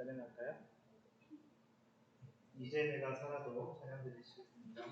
찬양할까요? 이제 내가 살아도 찬양 드리시겠습니다.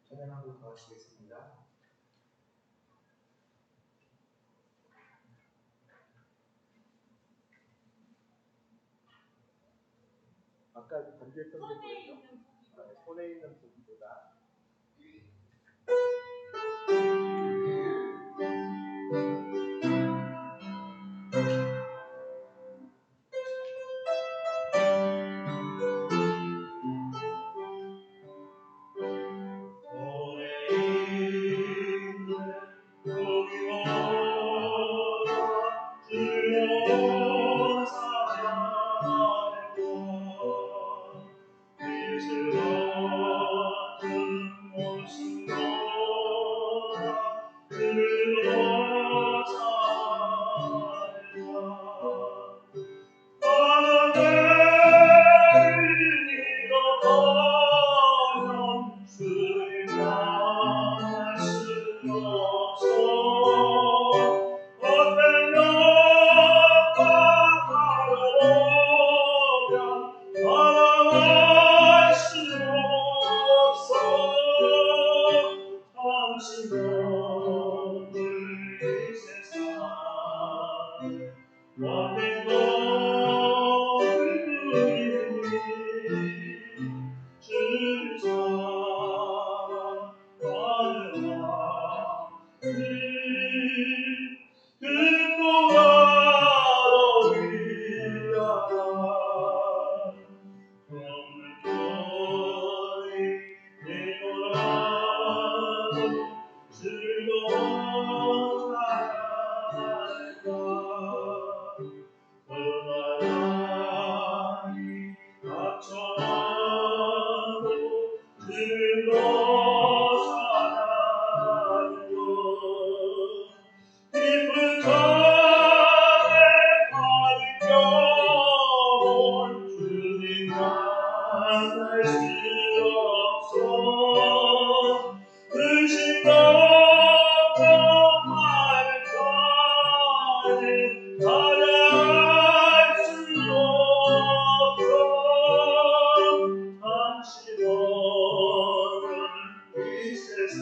찬양하고 가시겠습니다. 아까 반주했던 게 뭐였죠? 손에 있는 부분보다 만날 수 없어 의심도 말까지 찾아갈 수 없어 당신은 이 세상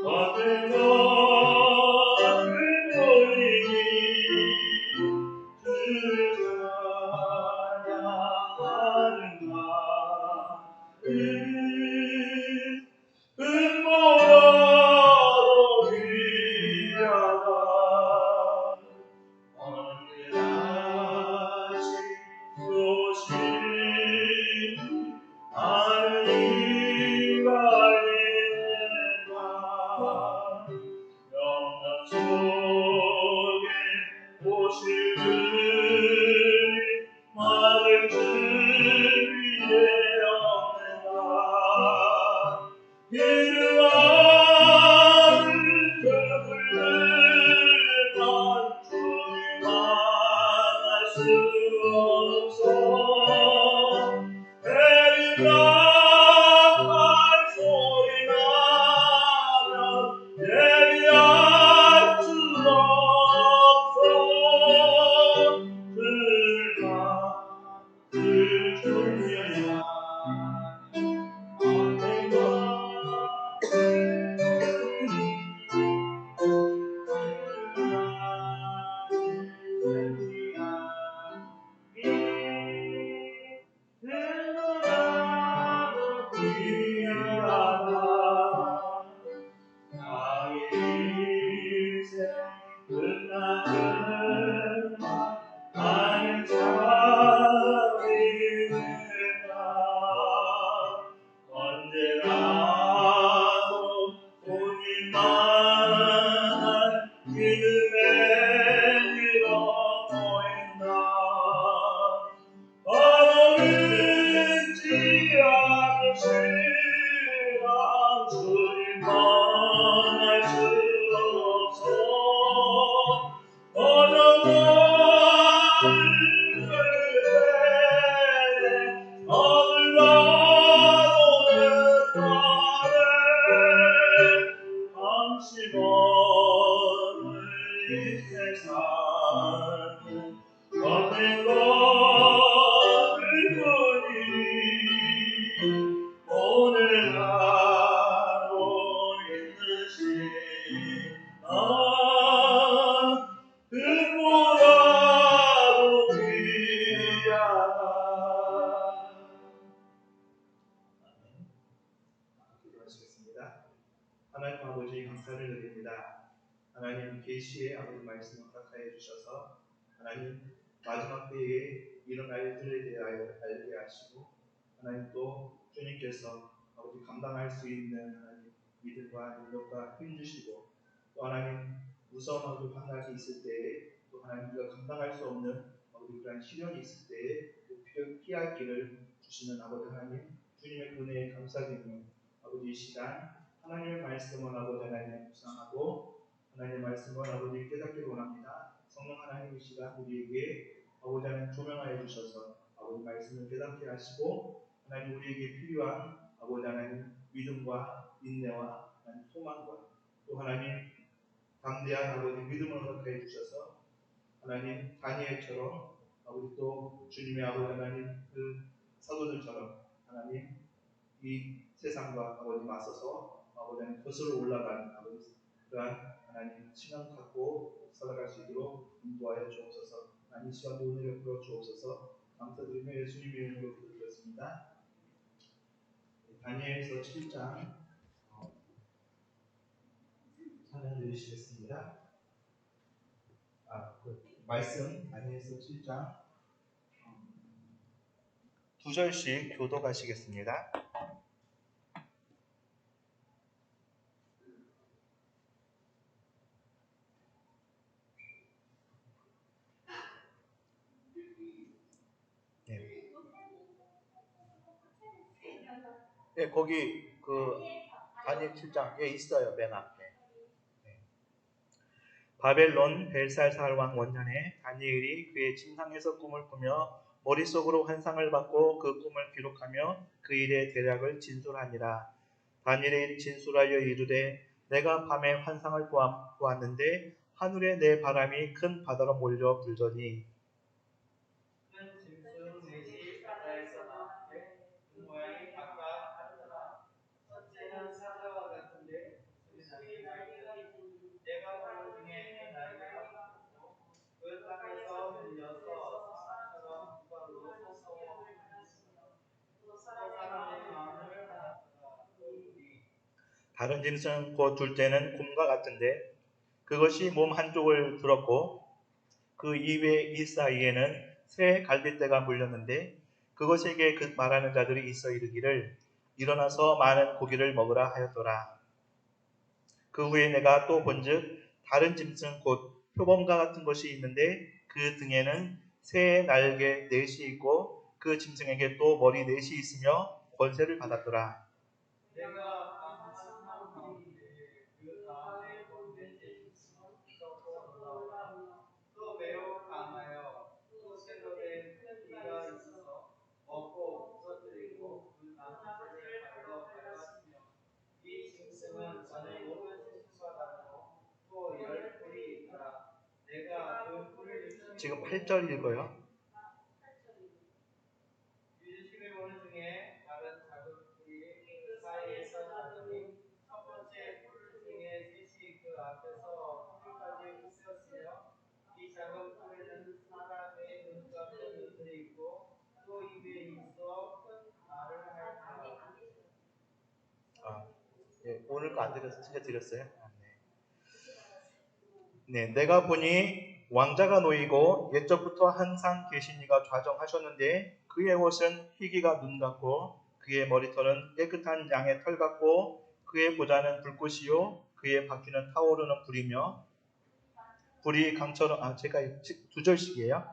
어떤 것을 보이니 주를 찬양하는 마음 금보다도 귀하다 언제나 소식 하나님 알리는 마 영광 속에 오시는 막을 준비에 없는가 이름을 부르는 주님 만날 수 없어 내리락할 소리 나면 예비할 수 없어 그 중요한 언제라도 본인만한 믿음의 길로 보인다 어느지 않을 시간 주님만 알 수 없어 어려운 그대 어느라도 내 딸에 당신 없는 이 세상 어떤 것을 보니 오늘 하루 있듯이 금보다도 귀하다. 기도하시겠습니다. 하나님 아버지 감사를 드립니다. 하나님 계시의 아버지 말씀을 허락하여 주셔서 하나님 마지막 때에 일어날 일들에 대하여 알게 하시고 하나님 또 주님께서 아버지 감당할 수 있는 하나님 믿음과 능력과 힘 주시고 또 하나님 무서운 아버지 환난이 있을 때에 또 하나님 우리가 감당할 수 없는 아버지 그러한 시련이 있을 때에 피할 길을 주시는 아버지 하나님 주님의 은혜에 감사드리며 아버지 이 시간 하나님의 말씀을 아버지 하나님 묵상하고 하나님의 말씀을 아버지 깨닫기를 원합니다. 성령 하나님 이 시간 우리에게 아버지 하나님 조명하여 주셔서 아버지 말씀을 깨닫게 하시고 하나님 우리에게 필요한 아버지 하나님 믿음과 인내와 하나님 소망과 또 하나님 담대한 아버지 믿음을 허락해 주셔서 하나님 다니엘처럼 아버지 또 주님의 아버지 하나님 그 사도들처럼 하나님 이 세상과 아버지 맞서서 아버지 하나님 거슬러 올라가는 아버지 그러한 하나님 신앙 갖고 살아갈 수 있도록 인도하여 주옵소서. 하나님 시간도 은혜를 풀어 주옵소서. 감사드리며 예수님의 이름으로 기도드렸습니다. 다니엘서 7장 찬양 드리시겠습니다. 말씀 다니엘서 7장 2절씩 교독하시겠습니다. 네, 거기 그 다니엘 7장 있어요. 맨 앞에. 네. 바벨론 벨살살 왕 원년에 다니엘이 그의 침상에서 꿈을 꾸며 머릿속으로 환상을 받고 그 꿈을 기록하며 그 일의 대략을 진술하니라. 다니엘이 진술하여 이르되 내가 밤에 환상을 보았는데 하늘에 내 바람이 큰 바다로 몰려 불더니 큰 짐승 넷이 바다에서 나오는데 그 모양이 각각 다르더라. 첫째는 사자와 같은데 목소리 날개가 있더니 내가 보는 중에 그 날개가 보고 그 땅에서 밀려서 사람처럼 두 발로 서서 또 사람의 마음을 알았더라. 또 우리 다른 짐승 곧 둘째는 곰과 같은데 그것이 몸 한쪽을 들었고 그 이외 이 사이에는 새 갈빗대가 물렸는데 그것에게 그 말하는 자들이 있어 이르기를 일어나서 많은 고기를 먹으라 하였더라. 그 후에 내가 또 본즉 다른 짐승 곧 표범과 같은 것이 있는데 그 등에는 새 날개 넷이 있고 그 짐승에게 또 머리 넷이 있으며 권세를 받았더라. 내가 밤하늘을 가운데 그 다음에 본 넷째 짐승은 무섭고 놀라우며 또 매우 강하여 또 새로 된 큰 이가 있어서 먹고 부서뜨리고 그 나머지를 발로 밟았으며 이 짐승은 전에 모든 짐승과 다르고 또 열 뿔이 있더라. 내가 그 뿔을 지금 8절 읽어요. 유심히 보는 중에 다른 작은 뿔이 그 사이에서 나더니 첫 번째 뿔 중에 셋이 그 앞에서 뿔까지 있었으며 이 작은 뿔에는 사람의 눈 같은 눈들이 있고 또 입에 있어 큰 말을 하였더라. 오늘 거 안 드렸어요? 네, 내가 보니 왕자가 놓이고 옛적부터 항상 계신 이가 좌정하셨는데 그의 옷은 희기가 눈 같고 그의 머리털은 깨끗한 양의 털 같고 그의 보좌는 불꽃이요 그의 바퀴는 타오르는 불이며 불이 강처럼 제가 2절씩이에요.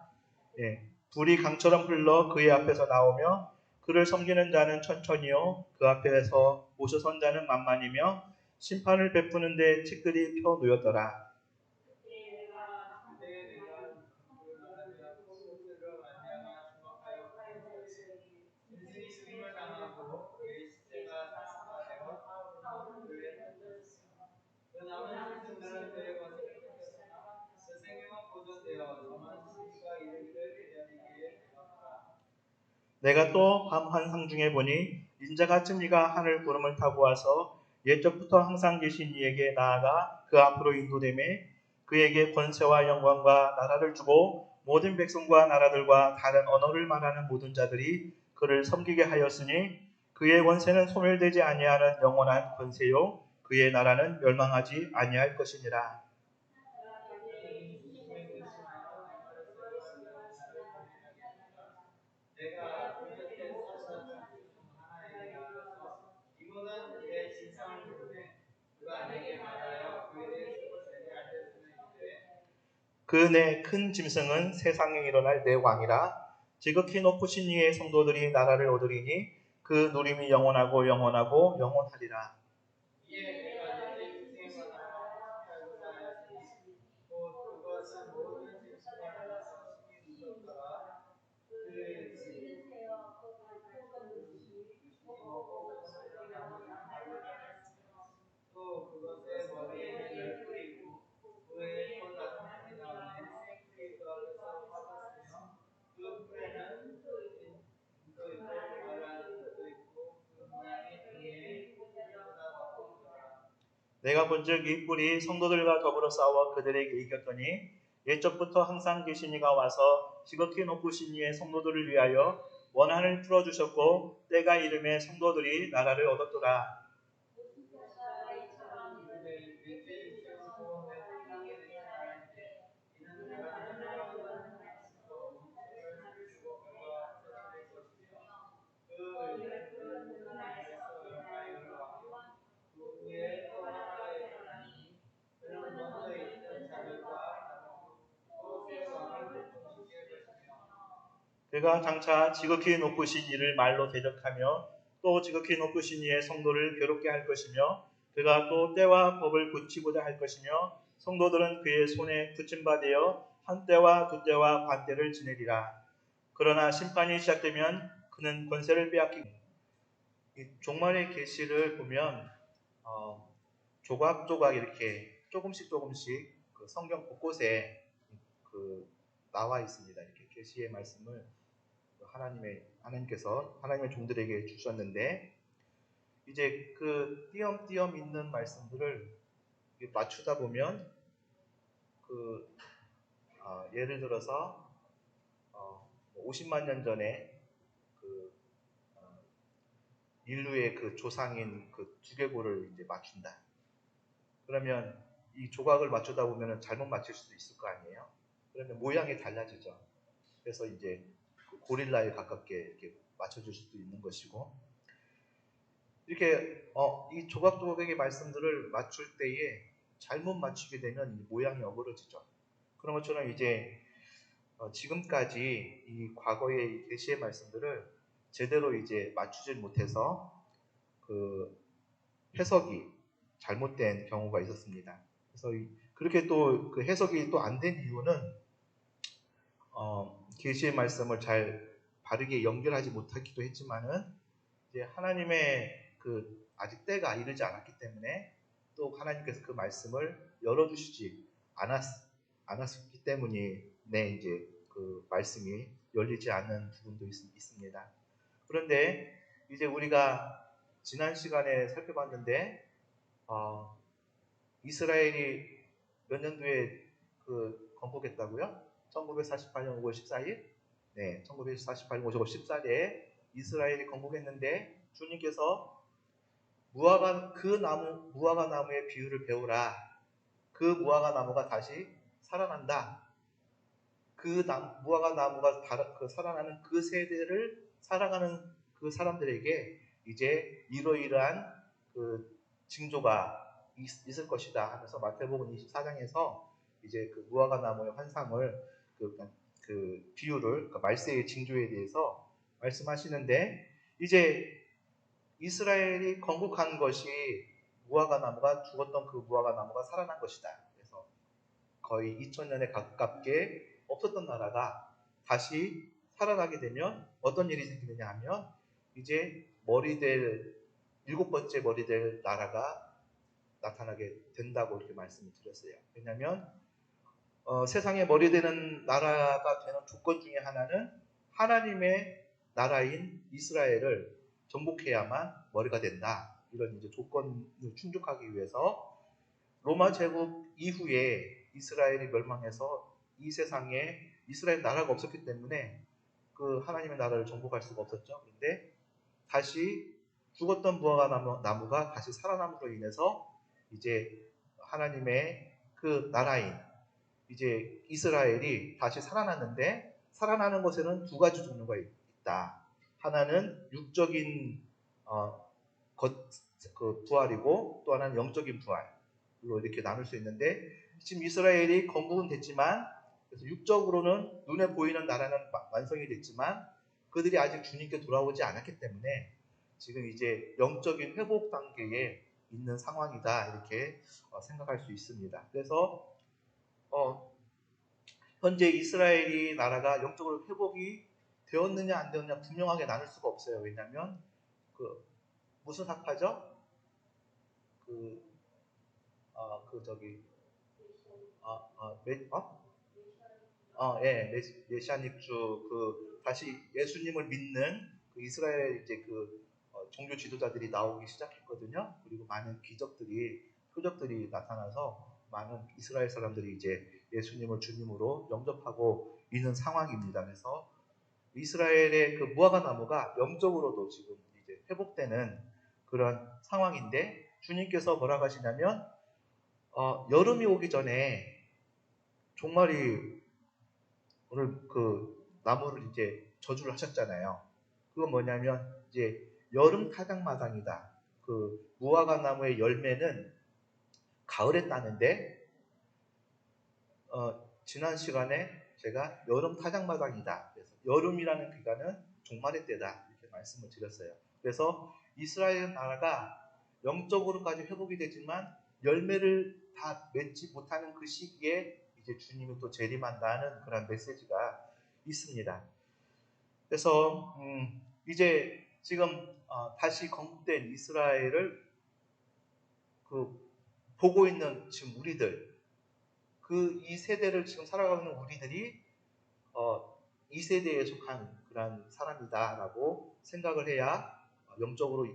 예, 불이 강처럼 흘러 그의 앞에서 나오며 그를 섬기는 자는 천천히요 그 앞에서 모셔선 자는 만만이며 심판을 베푸는데 책들이 펴 놓였더라. 짐승이 죽임을 당하고 그의 시체가 사살하여 타오르는 불에 던졌으며 그 남은 짐승들은 그의 권세를 뺏겼으나 그 생명은 보존되어 정한 시기가 이르기를 기다리기에 되었더라. 내가 또 밤 환상 중에 보니 인자같은 이가 하늘 구름을 타고 와서 옛적부터 항상 계신 이에게 나아가 그 앞으로 인도되매 그에게 권세와 영광과 나라를 주고 모든 백성과 나라들과 다른 언어를 말하는 모든 자들이 그를 섬기게 하였으니 그의 권세는 소멸되지 아니하는 영원한 권세요 그의 나라는 멸망하지 아니할 것이니라. 내가 그 곁에 서서 장수 중 하나에게 이르러서 이 모든 일의 진상을 물으매 그가 내게 말하여 그 일의 그것을 알려주며 이르되 그 내 큰 짐승은 세상에 일어날 내 왕이라 지극히 높으신 이의 성도들이 나라를 얻으리니 그 누림이 영원하고 영원하고 영원하리라. 이에 내가 넷째 짐승에 관하여 알고자 하였으니 곧 그것은 모든 짐승과 달라서 심히 무섭더라. 그 짐승이 먹고 부서지는 나무를 발로 밟았으며 또 그것의 머리에는 열 뿔이 있고 그의 털 같은 뿔이 나오네 새 뿔이 그 앞에서 빠졌으며 그 뿔에는 눈도 있고 말하는 눈도 있고 그 모양이 등에 뿔보다 더 크더라. 내가 본즉 이 뿔이 성도들과 더불어 싸워 그들에게 이겼더니 옛적부터 항상 계신 이가 와서 지극히 높으신 이의 성도들을 위하여 원한을 풀어주셨고 때가 이름에 성도들이 나라를 얻었더라. 그가 장차 지극히 높으신 이를 말로 대적하며 또 지극히 높으신 이의 성도를 괴롭게 할 것이며 그가 또 때와 법을 굳히고자 할 것이며 성도들은 그의 손에 붙임바 되어 한 때와 두 때와 반 때를 지내리라. 그러나 심판이 시작되면 그는 권세를 빼앗기고 이 종말의 계시를 보면 조각조각 이렇게 조금씩 그 성경 곳곳에 그 나와 있습니다. 이렇게 계시의 말씀을 하나님의 종들에게 주셨는데 이제 그 띄엄띄엄 있는 말씀들을 맞추다 보면 예를 들어서 50만 년 전에 그 인류의 그 조상인 그 두개골을 이제 맞춘다. 그러면 이 조각을 맞추다 보면 잘못 맞출 수도 있을 거 아니에요? 그러면 모양이 달라지죠. 그래서 이제 고릴라에 가깝게 이렇게 맞춰줄 수도 있는 것이고, 이렇게 이 조각조각의 말씀들을 맞출 때에 잘못 맞추게 되면 모양이 어그러지죠. 그런 것처럼 이제 지금까지 이 과거의 계시의 말씀들을 제대로 이제 맞추질 못해서 그 해석이 잘못된 경우가 있었습니다. 그래서 그렇게 또 그 해석이 또 안 된 이유는 계시의 말씀을 잘 바르게 연결하지 못했기도 했지만은 이제 하나님의 그 아직 때가 이르지 않았기 때문에 또 하나님께서 그 말씀을 열어주시지 않았기 때문에 이제 그 말씀이 열리지 않는 부분도 있습니다. 그런데 이제 우리가 지난 시간에 살펴봤는데 이스라엘이 몇 년도에 건국했다고요? 1948년 5월 14일? 네, 1948년 5월 14일에 이스라엘이 건국했는데 주님께서 무화과 나무의 비유를 배우라. 그 무화과 나무가 다시 살아난다. 무화과 나무가 살아나는 그 세대를 살아가는 그 사람들에게 이제 이러이러한 그 징조가 있을 것이다 하면서 마태복음 24장에서 이제 그 무화과 나무의 환상을 그 비유를 말세의 징조에 대해서 말씀하시는데 이제 이스라엘이 건국한 것이 죽었던 그 무화과 나무가 살아난 것이다. 그래서 거의 2000년에 가깝게 없었던 나라가 다시 살아나게 되면 어떤 일이 생기느냐 하면 이제 일곱 번째 머리 될 나라가 나타나게 된다고 이렇게 말씀을 드렸어요. 왜냐하면 세상에 머리 되는 나라가 되는 조건 중에 하나는 하나님의 나라인 이스라엘을 정복해야만 머리가 된다. 이런 이제 조건을 충족하기 위해서 로마 제국 이후에 이스라엘이 멸망해서 이 세상에 이스라엘 나라가 없었기 때문에 그 하나님의 나라를 정복할 수가 없었죠. 그런데 다시 죽었던 무화과 나무가 다시 살아남으로 인해서 이제 하나님의 그 나라인 이제 이스라엘이 다시 살아났는데 살아나는 것에는 두 가지 종류가 있다. 하나는 육적인 부활이고 또 하나는 영적인 부활로 이렇게 나눌 수 있는데 지금 이스라엘이 건국은 됐지만 그래서 육적으로는 눈에 보이는 나라는 완성이 됐지만 그들이 아직 주님께 돌아오지 않았기 때문에 지금 이제 영적인 회복 단계에 있는 상황이다 이렇게 생각할 수 있습니다. 그래서 현재 이스라엘이 나라가 영적으로 회복이 되었느냐 안 되었느냐 분명하게 나눌 수가 없어요. 왜냐하면 무슨 학파죠? 메시아닉주 다시 예수님을 믿는 그 이스라엘 이제 종교 지도자들이 나오기 시작했거든요. 그리고 많은 표적들이 나타나서 많은 이스라엘 사람들이 이제 예수님을 주님으로 영접하고 있는 상황입니다. 그래서 이스라엘의 그 무화과 나무가 영적으로도 지금 이제 회복되는 그런 상황인데 주님께서 뭐라고 하시냐면 여름이 오기 전에 종말이 오늘 나무를 이제 저주를 하셨잖아요. 그건 뭐냐면 이제 여름 타작마당이다. 무화과 나무의 열매는 가을에 따는데 지난 시간에 제가 여름 타작마당이다. 그래서 여름이라는 기간은 종말의 때다. 이렇게 말씀을 드렸어요. 그래서 이스라엘 나라가 영적으로까지 회복이 되지만 열매를 다 맺지 못하는 그 시기에 이제 주님이 또 재림한다는 그런 메시지가 있습니다. 그래서 이제 지금 다시 건국된 이스라엘을 보고 있는 지금 우리들, 이 세대를 지금 살아가고 있는 우리들이 이 세대에 속한 그런 사람이다라고 생각을 해야 영적으로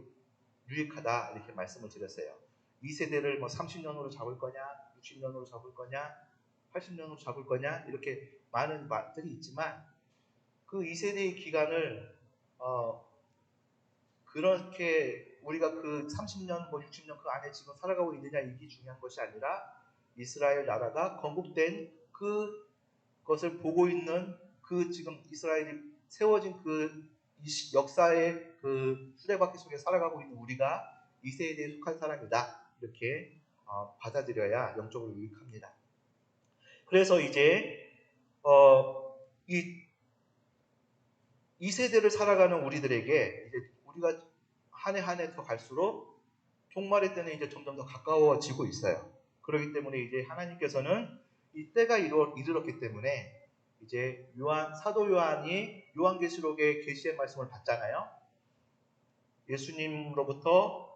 유익하다 이렇게 말씀을 드렸어요. 이 세대를 뭐 30년으로 잡을 거냐, 60년으로 잡을 거냐, 80년으로 잡을 거냐 이렇게 많은 말들이 있지만 그 2세대의 기간을 그렇게 우리가 그 30년, 뭐 60년 그 안에 지금 살아가고 있느냐 이게 중요한 것이 아니라 이스라엘 나라가 건국된 그것을 보고 있는 그 지금 이스라엘이 세워진 그 역사의 그 수레바퀴 속에 살아가고 있는 우리가 이 세대에 속한 사람이다 이렇게 받아들여야 영적으로 유익합니다. 그래서 이제 이 세대를 살아가는 우리들에게 이제 우리가 한 해 한 해 더 갈수록 종말의 때는 이제 점점 더 가까워지고 있어요. 그렇기 때문에 이제 하나님께서는 이 때가 이르렀기 때문에 이제 사도 요한이 요한계시록의 계시의 말씀을 받잖아요. 예수님으로부터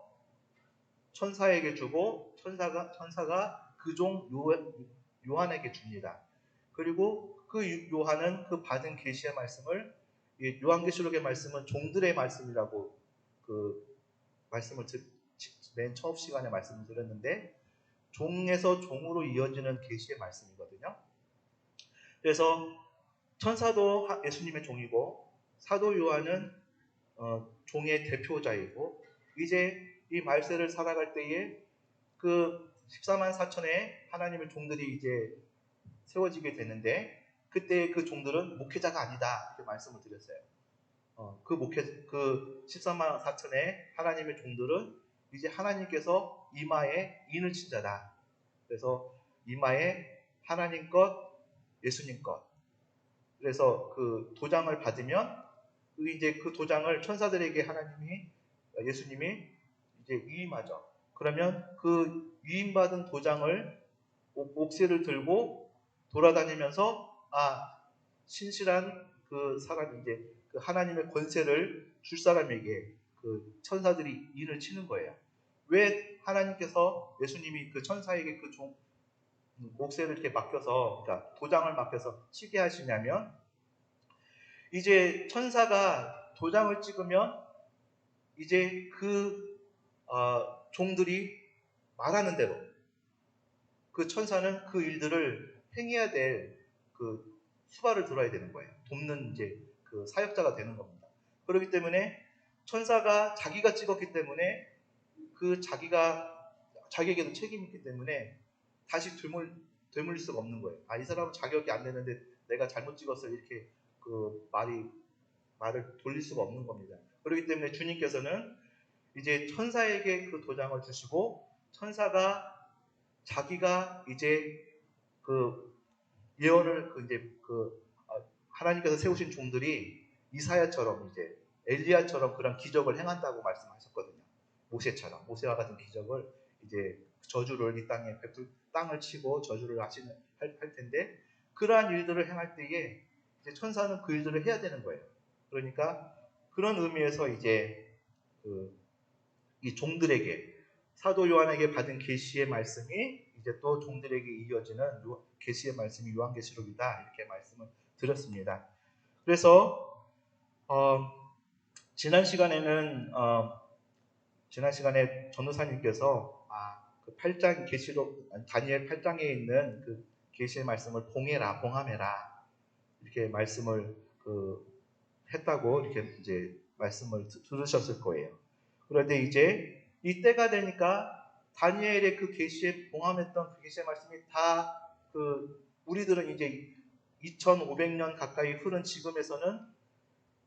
천사에게 주고 천사가 그 종 요한에게 줍니다. 그리고 그 요한은 그 받은 계시의 말씀을 요한계시록의 말씀은 종들의 말씀이라고 그 말씀을 맨 처음 시간에 말씀을 드렸는데 종에서 종으로 이어지는 계시의 말씀이거든요. 그래서 천사도 예수님의 종이고 사도 요한은 종의 대표자이고 이제 이 말세를 살아갈 때에 그 14만 4천의 하나님의 종들이 이제 세워지게 되는데 그때 그 종들은 목회자가 아니다 이렇게 말씀을 드렸어요. 그 14만 4천의 하나님의 종들은 이제 하나님께서 이마에 인을 친 자다. 그래서 이마에 하나님 것, 예수님 것. 그래서 그 도장을 받으면 이제 그 도장을 천사들에게 예수님이 이제 위임하죠. 그러면 그 위임받은 도장을 옥새를 들고 돌아다니면서 신실한 그 사람이 이제 그 하나님의 권세를 줄 사람에게 그 천사들이 인을 치는 거예요. 왜 하나님께서 예수님이 그 천사에게 그 옥새를 이렇게 맡겨서 그러니까 도장을 맡겨서 치게 하시냐면 이제 천사가 도장을 찍으면 이제 그 종들이 말하는 대로 그 천사는 그 일들을 행해야 될 그 수발을 들어야 되는 거예요. 돕는 이제 그 사역자가 되는 겁니다. 그렇기 때문에 천사가 자기가 찍었기 때문에 자기에게도 책임이 있기 때문에 다시 되물릴 수가 없는 거예요. 이 사람은 자격이 안 되는데 내가 잘못 찍었어 이렇게 그 말을 돌릴 수가 없는 겁니다. 그렇기 때문에 주님께서는 이제 천사에게 그 도장을 주시고 천사가 자기가 이제 그 예언을 하나님께서 세우신 종들이 이사야처럼 이제 엘리야처럼 그런 기적을 행한다고 말씀하셨거든요. 모세와 같은 기적을 이제 저주를 이 땅에 땅을 치고 저주를 할 텐데 그러한 일들을 행할 때에 이제 천사는 그 일들을 해야 되는 거예요. 그러니까 그런 의미에서 이제 이 종들에게 사도 요한에게 받은 계시의 말씀이 이제 또 종들에게 이어지는 계시의 말씀이 요한계시록이다 이렇게 말씀을 드렸습니다. 그래서 지난 시간에 전도사님께서 그 8장 다니엘 8장에 있는 그 계시의 말씀을 봉함해라 이렇게 말씀을 했다고 이렇게 이제 말씀을 들으셨을 거예요. 그런데 이제 이때가 되니까 다니엘의 그 계시에 봉함했던 그 계시의 말씀이 다 우리들은 이제 2500년 가까이 흐른 지금에서는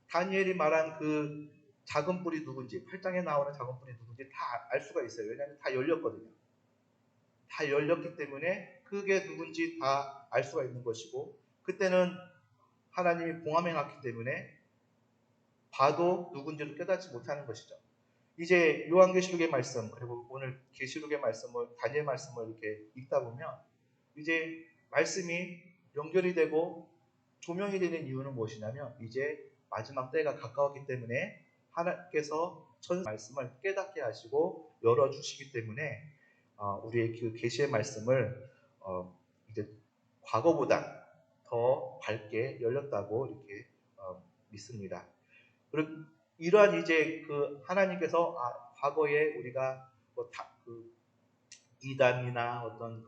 다니엘이 말한 그 작은 뿔이 누군지 8장에 나오는 작은 뿔이 누군지 다 알 수가 있어요. 왜냐하면 다 열렸거든요. 다 열렸기 때문에 그게 누군지 다 알 수가 있는 것이고 그때는 하나님이 봉함해놨기 때문에 봐도 누군지를 깨닫지 못하는 것이죠. 이제 요한계시록의 말씀 그리고 오늘 계시록의 말씀을 다니엘 말씀을 이렇게 읽다 보면 이제 말씀이 연결이 되고 조명이 되는 이유는 무엇이냐면 이제 마지막 때가 가까웠기 때문에 하나님께서 천사 말씀을 깨닫게 하시고 열어주시기 때문에 우리의 그 계시의 말씀을 이제 과거보다 더 밝게 열렸다고 이렇게 믿습니다. 그리고 이러한 이제 그 하나님께서 과거에 우리가 그 이단이나 어떤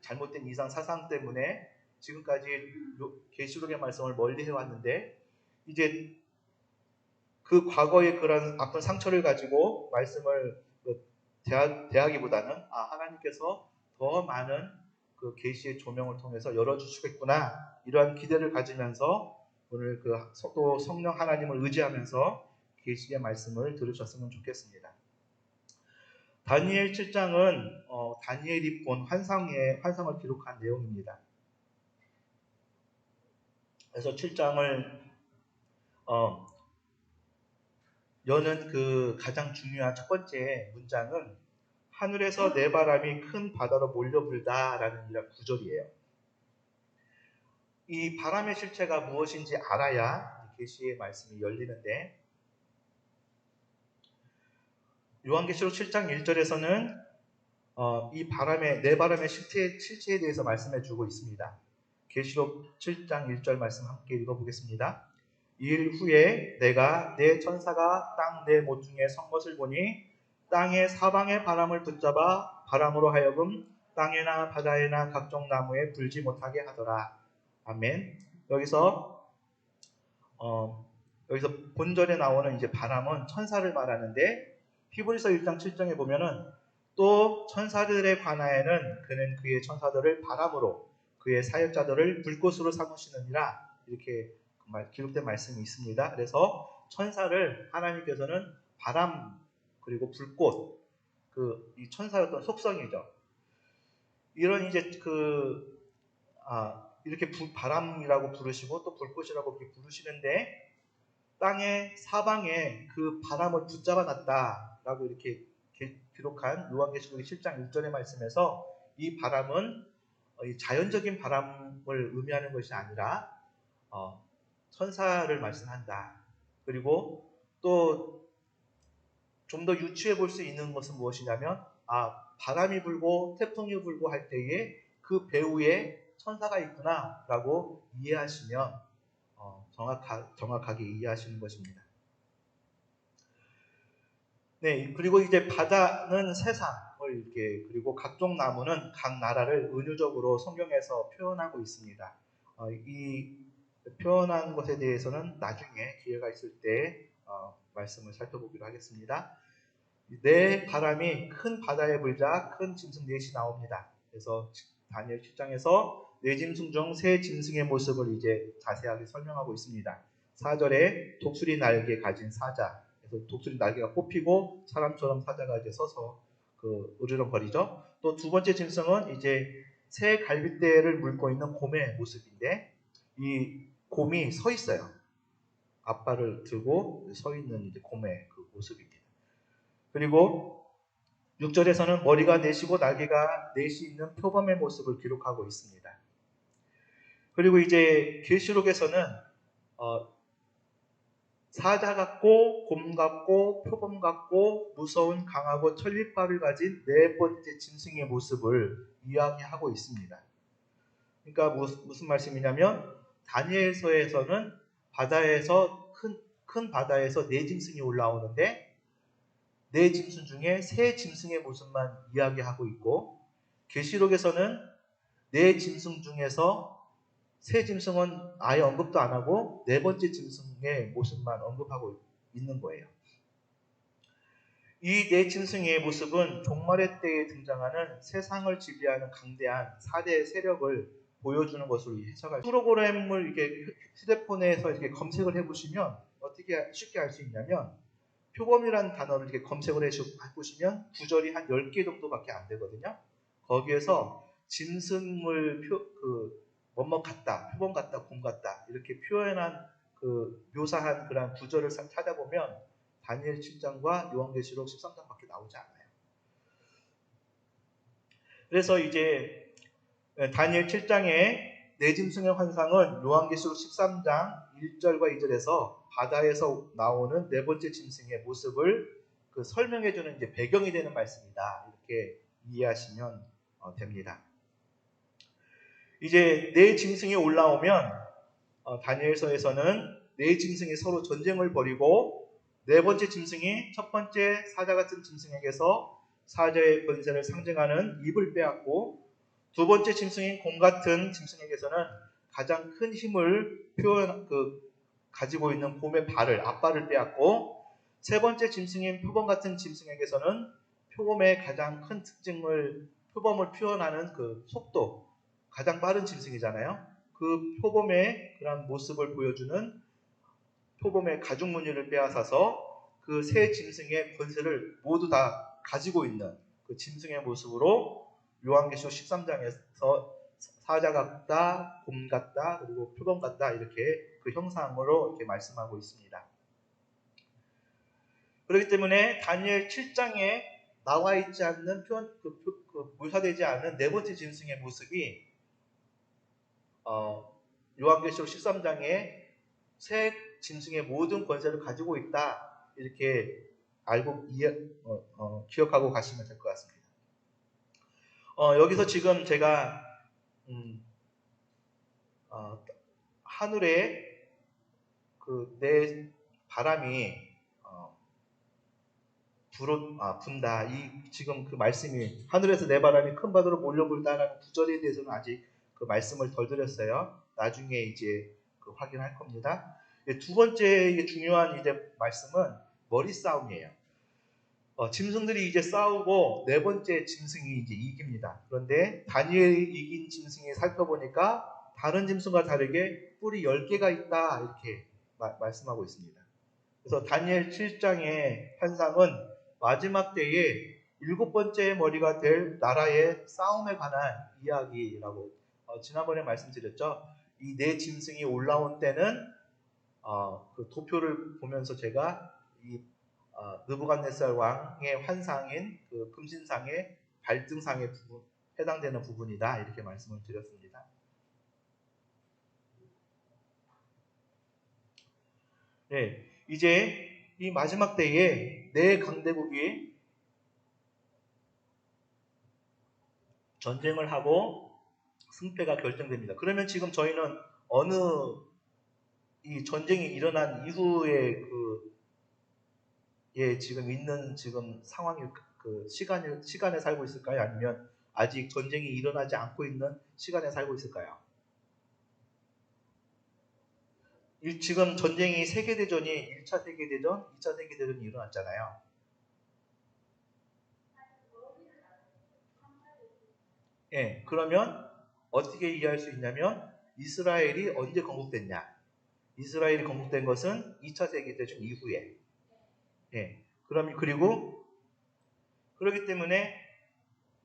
잘못된 이상 사상 때문에 지금까지 계시록의 말씀을 멀리 해왔는데 이제 그 과거의 그런 아픈 상처를 가지고 말씀을 대하기보다는 하나님께서 더 많은 그 계시의 조명을 통해서 열어주시겠구나 이러한 기대를 가지면서 오늘 또 성령 하나님을 의지하면서 계시의 말씀을 들으셨으면 좋겠습니다. 다니엘 7장은 다니엘이 본 환상을 기록한 내용입니다. 그래서 7장을 여는 그 가장 중요한 첫 번째 문장은 하늘에서 내 바람이 큰 바다로 몰려불다라는 이런 구절이에요. 이 바람의 실체가 무엇인지 알아야 계시의 말씀이 열리는데 요한계시록 7장 1절에서는 내 바람의 실체에 대해서 말씀해 주고 있습니다. 계시록 7장 1절 말씀 함께 읽어보겠습니다. 이일 후에 내가 내 천사가 땅 내 모퉁이에 선 것을 보니 땅의 사방의 바람을 붙잡아 바람으로 하여금 땅에나 바다에나 각종 나무에 불지 못하게 하더라. 아멘. 여기서 본절에 나오는 이제 바람은 천사를 말하는데 히브리서 1장 7장에 보면은 또 천사들에 관하여는 그는 그의 천사들을 바람으로 그의 사역자들을 불꽃으로 삼으시느니라 이렇게 기록된 말씀이 있습니다. 그래서 천사를 하나님께서는 바람 그리고 불꽃 이 천사의 어떤 속성이죠. 이런 이제 이렇게 바람이라고 부르시고 또 불꽃이라고 이렇게 부르시는데 땅의 사방에 그 바람을 붙잡아 놨다라고 이렇게 기록한 요한계시록 7장 1절의 말씀에서 이 바람은 자연적인 바람을 의미하는 것이 아니라 천사를 말씀한다. 그리고 또 좀 더 유추해 볼 수 있는 것은 무엇이냐면 바람이 불고 태풍이 불고 할 때에 그 배후에 천사가 있구나라고 이해하시면 정확하게 이해하시는 것입니다. 네, 그리고 이제 바다는 세상을 이렇게 그리고 각종 나무는 각 나라를 은유적으로 성경에서 표현하고 있습니다. 이 표현한 것에 대해서는 나중에 기회가 있을 때 말씀을 살펴보기로 하겠습니다. 내 바람이 큰 바다에 불자 큰 짐승 넷이 나옵니다. 그래서 다니엘 7장에서 네 짐승 중 세 짐승의 모습을 이제 자세하게 설명하고 있습니다. 4절에 독수리 날개 가진 사자, 그래서 독수리 날개가 뽑히고 사람처럼 사자가 이제 서서 으르렁거리죠. 또 두 번째 짐승은 이제 새 갈빗대를 물고 있는 곰의 모습인데 이 곰이 서 있어요. 앞발을 들고 서 있는 이제 곰의 그 모습입니다. 그리고 6절에서는 머리가 넷이고 날개가 넷이 있는 표범의 모습을 기록하고 있습니다. 그리고 이제 계시록에서는 사자 같고 곰 같고 표범 같고 무서운 강하고 천리빨을 가진 네 번째 짐승의 모습을 이야기하고 있습니다. 그러니까 무슨 말씀이냐면 다니엘서에서는 바다에서 큰 바다에서 네 짐승이 올라오는데 네 짐승 중에 세 짐승의 모습만 이야기하고 있고 계시록에서는 네 짐승 중에서 세 짐승은 아예 언급도 안 하고 네 번째 짐승의 모습만 언급하고 있는 거예요. 이 네 짐승의 모습은 종말의 때에 등장하는 세상을 지배하는 강대한 4대 세력을 보여주는 것으로 해석할 프로그램을 이렇게 휴대폰에서 이렇게 검색을 해보시면 어떻게 쉽게 알 수 있냐면 표범이라는 단어를 이렇게 검색을 해보시면 구절이 한 10개 정도밖에 안 되거든요. 거기에서 짐승을 뭐뭐 같다, 표범 같다, 곰 같다 이렇게 표현한 묘사한 그런 구절을 찾아보면 다니엘 7장과 요한계시록 13장밖에 나오지 않아요. 그래서 이제 다니엘 7장에 네 짐승의 환상은 요한계시록 13장 1절과 2절에서 바다에서 나오는 네 번째 짐승의 모습을 설명해주는 이제 배경이 되는 말씀이다. 이렇게 이해하시면 됩니다. 이제 네 짐승이 올라오면 다니엘서에서는 네 짐승이 서로 전쟁을 벌이고 네 번째 짐승이 첫 번째 사자 같은 짐승에게서 사자의 권세를 상징하는 입을 빼앗고 두 번째 짐승인 곰 같은 짐승에게서는 가장 큰 힘을 가지고 있는 곰의 앞발을 빼앗고 세 번째 짐승인 표범 같은 짐승에게서는 표범의 가장 큰 표범을 표현하는 속도, 가장 빠른 짐승이잖아요. 그 표범의 그런 모습을 보여주는 표범의 가죽 무늬를 빼앗아서 그 세 짐승의 권세를 모두 다 가지고 있는 그 짐승의 모습으로 요한계시록 13장에서 사자 같다, 곰 같다, 그리고 표범 같다 이렇게 그 형상으로 이렇게 말씀하고 있습니다. 그렇기 때문에 다니엘 7장에 나와 있지 않는 묘사되지 않은 네 번째 짐승의 모습이 요한계시록 13장에 새 짐승의 모든 권세를 가지고 있다 이렇게 기억하고 가시면 될 것 같습니다. 여기서 지금 제가 하늘에 내 바람이 분다. 지금 그 말씀이 하늘에서 내 바람이 큰 바다로 몰려불다라는 구절에 대해서는 아직 그 말씀을 덜 드렸어요. 나중에 이제 확인할 겁니다. 두 번째 중요한 이제 말씀은 머리 싸움이에요. 짐승들이 이제 싸우고 네 번째 짐승이 이제 이깁니다. 그런데 다니엘이 이긴 짐승이 살펴보니까 다른 짐승과 다르게 뿔이 10개가 있다 이렇게 말씀하고 있습니다. 그래서 다니엘 7장의 환상은 마지막 때에 7번째 머리가 될 나라의 싸움에 관한 이야기라고 지난번에 말씀드렸죠. 이 네 짐승이 올라온 때는 그 도표를 보면서 제가 이 느부갓네살 왕의 환상인 그 금신상의 발등상의 부분 해당되는 부분이다 이렇게 말씀을 드렸습니다. 네, 이제 이 마지막 때에 네 강대국이 전쟁을 하고 승패가 결정됩니다. 그러면 지금 저희는 어느 이 전쟁이 일어난 이후에 지금 있는 지금 상황이 시간에 살고 있을까요? 아니면 아직 전쟁이 일어나지 않고 있는 시간에 살고 있을까요? 지금 전쟁이 세계대전이 1차 세계대전, 2차 세계대전이 일어났잖아요. 예, 그러면 어떻게 이해할 수 있냐면 이스라엘이 언제 건국됐냐? 이스라엘이 건국된 것은 2차 세계대전 이후에. 예, 그리고 그렇기 때문에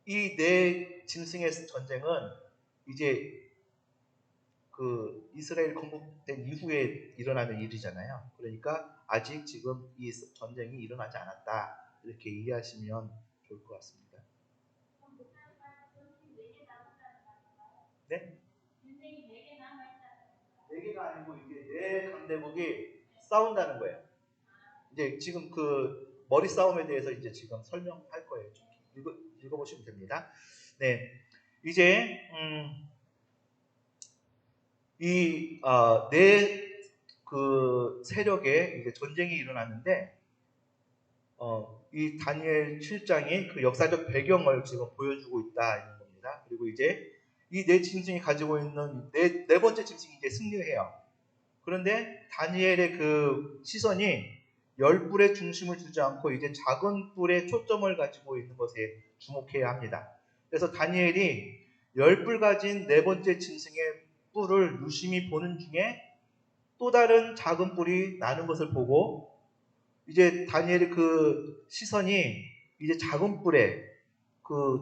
이 네 짐승의 전쟁은 이제 이스라엘 건국된 이후에 일어나는 일이잖아요. 그러니까 아직 지금 이 전쟁이 일어나지 않았다. 이렇게 이해하시면 좋을 것 같습니다. 네? 4개가 아니고 이게 네 강대국이 싸운다는 거예요. 이제 지금 머리 싸움에 대해서 이제 지금 설명할 거예요. 좀 읽어보시면 됩니다. 네. 이제, 네 세력에 이제 전쟁이 일어났는데, 이 다니엘 7장이 그 역사적 배경을 지금 보여주고 있다는 겁니다. 그리고 이제 이 네 짐승이 가지고 있는 네 번째 짐승이 이제 승리해요. 그런데 다니엘의 그 시선이 10뿔의 중심을 두지 않고 이제 작은 뿔에 초점을 가지고 있는 것에 주목해야 합니다. 그래서 다니엘이 10뿔 가진 네 번째 짐승의 뿔을 유심히 보는 중에 또 다른 작은 뿔이 나는 것을 보고 이제 다니엘의 그 시선이 이제 작은 뿔에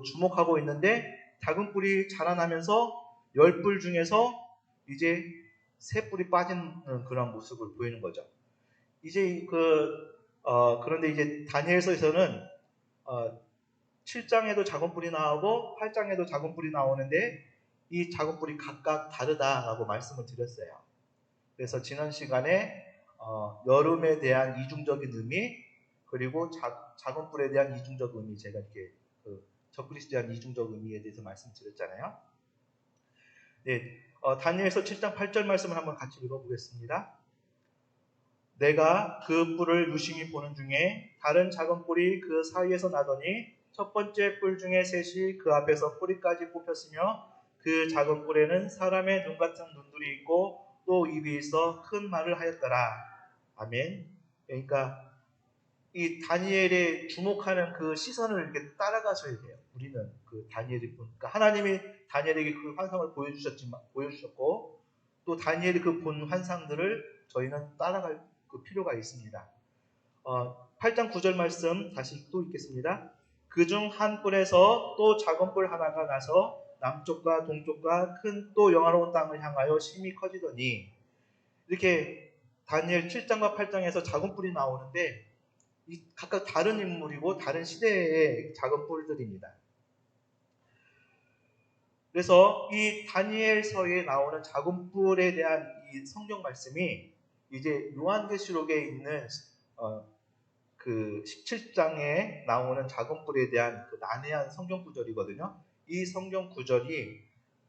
주목하고 있는데 작은 뿔이 자라나면서 10뿔 중에서 이제 3뿔이 빠지는 그런 모습을 보이는 거죠. 이제 그런데 이제 다니엘서에서는 7장에도 작은 뿔이 나오고 8장에도 작은 뿔이 나오는데 이 작업불이 각각 다르다라고 말씀을 드렸어요. 그래서 지난 시간에 여름에 대한 이중적인 의미, 그리고 작업불에 대한 이중적 의미, 제가 이렇게 적그리스도에 대한 이중적 의미에 대해서 말씀드렸잖아요. 네, 다니엘서 7장 8절 말씀을 한번 같이 읽어보겠습니다. 내가 그 뿔을 유심히 보는 중에 다른 작은 뿔이 그 사이에서 나더니 첫 번째 뿔 중에 셋이 그 앞에서 뿌리까지 뽑혔으며 그 작은 뿔에는 사람의 눈 같은 눈들이 있고 또 입이 있어 큰 말을 하였더라. 아멘. 그러니까 이 다니엘의 주목하는 그 시선을 이렇게 따라가셔야 돼요. 우리는 그 다니엘이 보니까 하나님이 다니엘에게 그 환상을 보여주셨고 또 다니엘이 그 본 환상들을 저희는 따라갈 그 필요가 있습니다. 8장 9절 말씀 다시 또 읽겠습니다. 그중 한 뿔에서 또 작은 뿔 하나가 나서 남쪽과 동쪽과 큰 또 영화로운 땅을 향하여 심히 커지더니, 이렇게 다니엘 7장과 8장에서 작은 뿔이 나오는데 각각 다른 인물이고 다른 시대의 작은 뿔들입니다. 그래서 이 다니엘서에 나오는 작은 뿔에 대한 이 성경 말씀이 이제 요한계시록에 있는 그 17장에 나오는 작은 뿔에 대한 그 난해한 성경 구절이거든요. 이 성경 구절이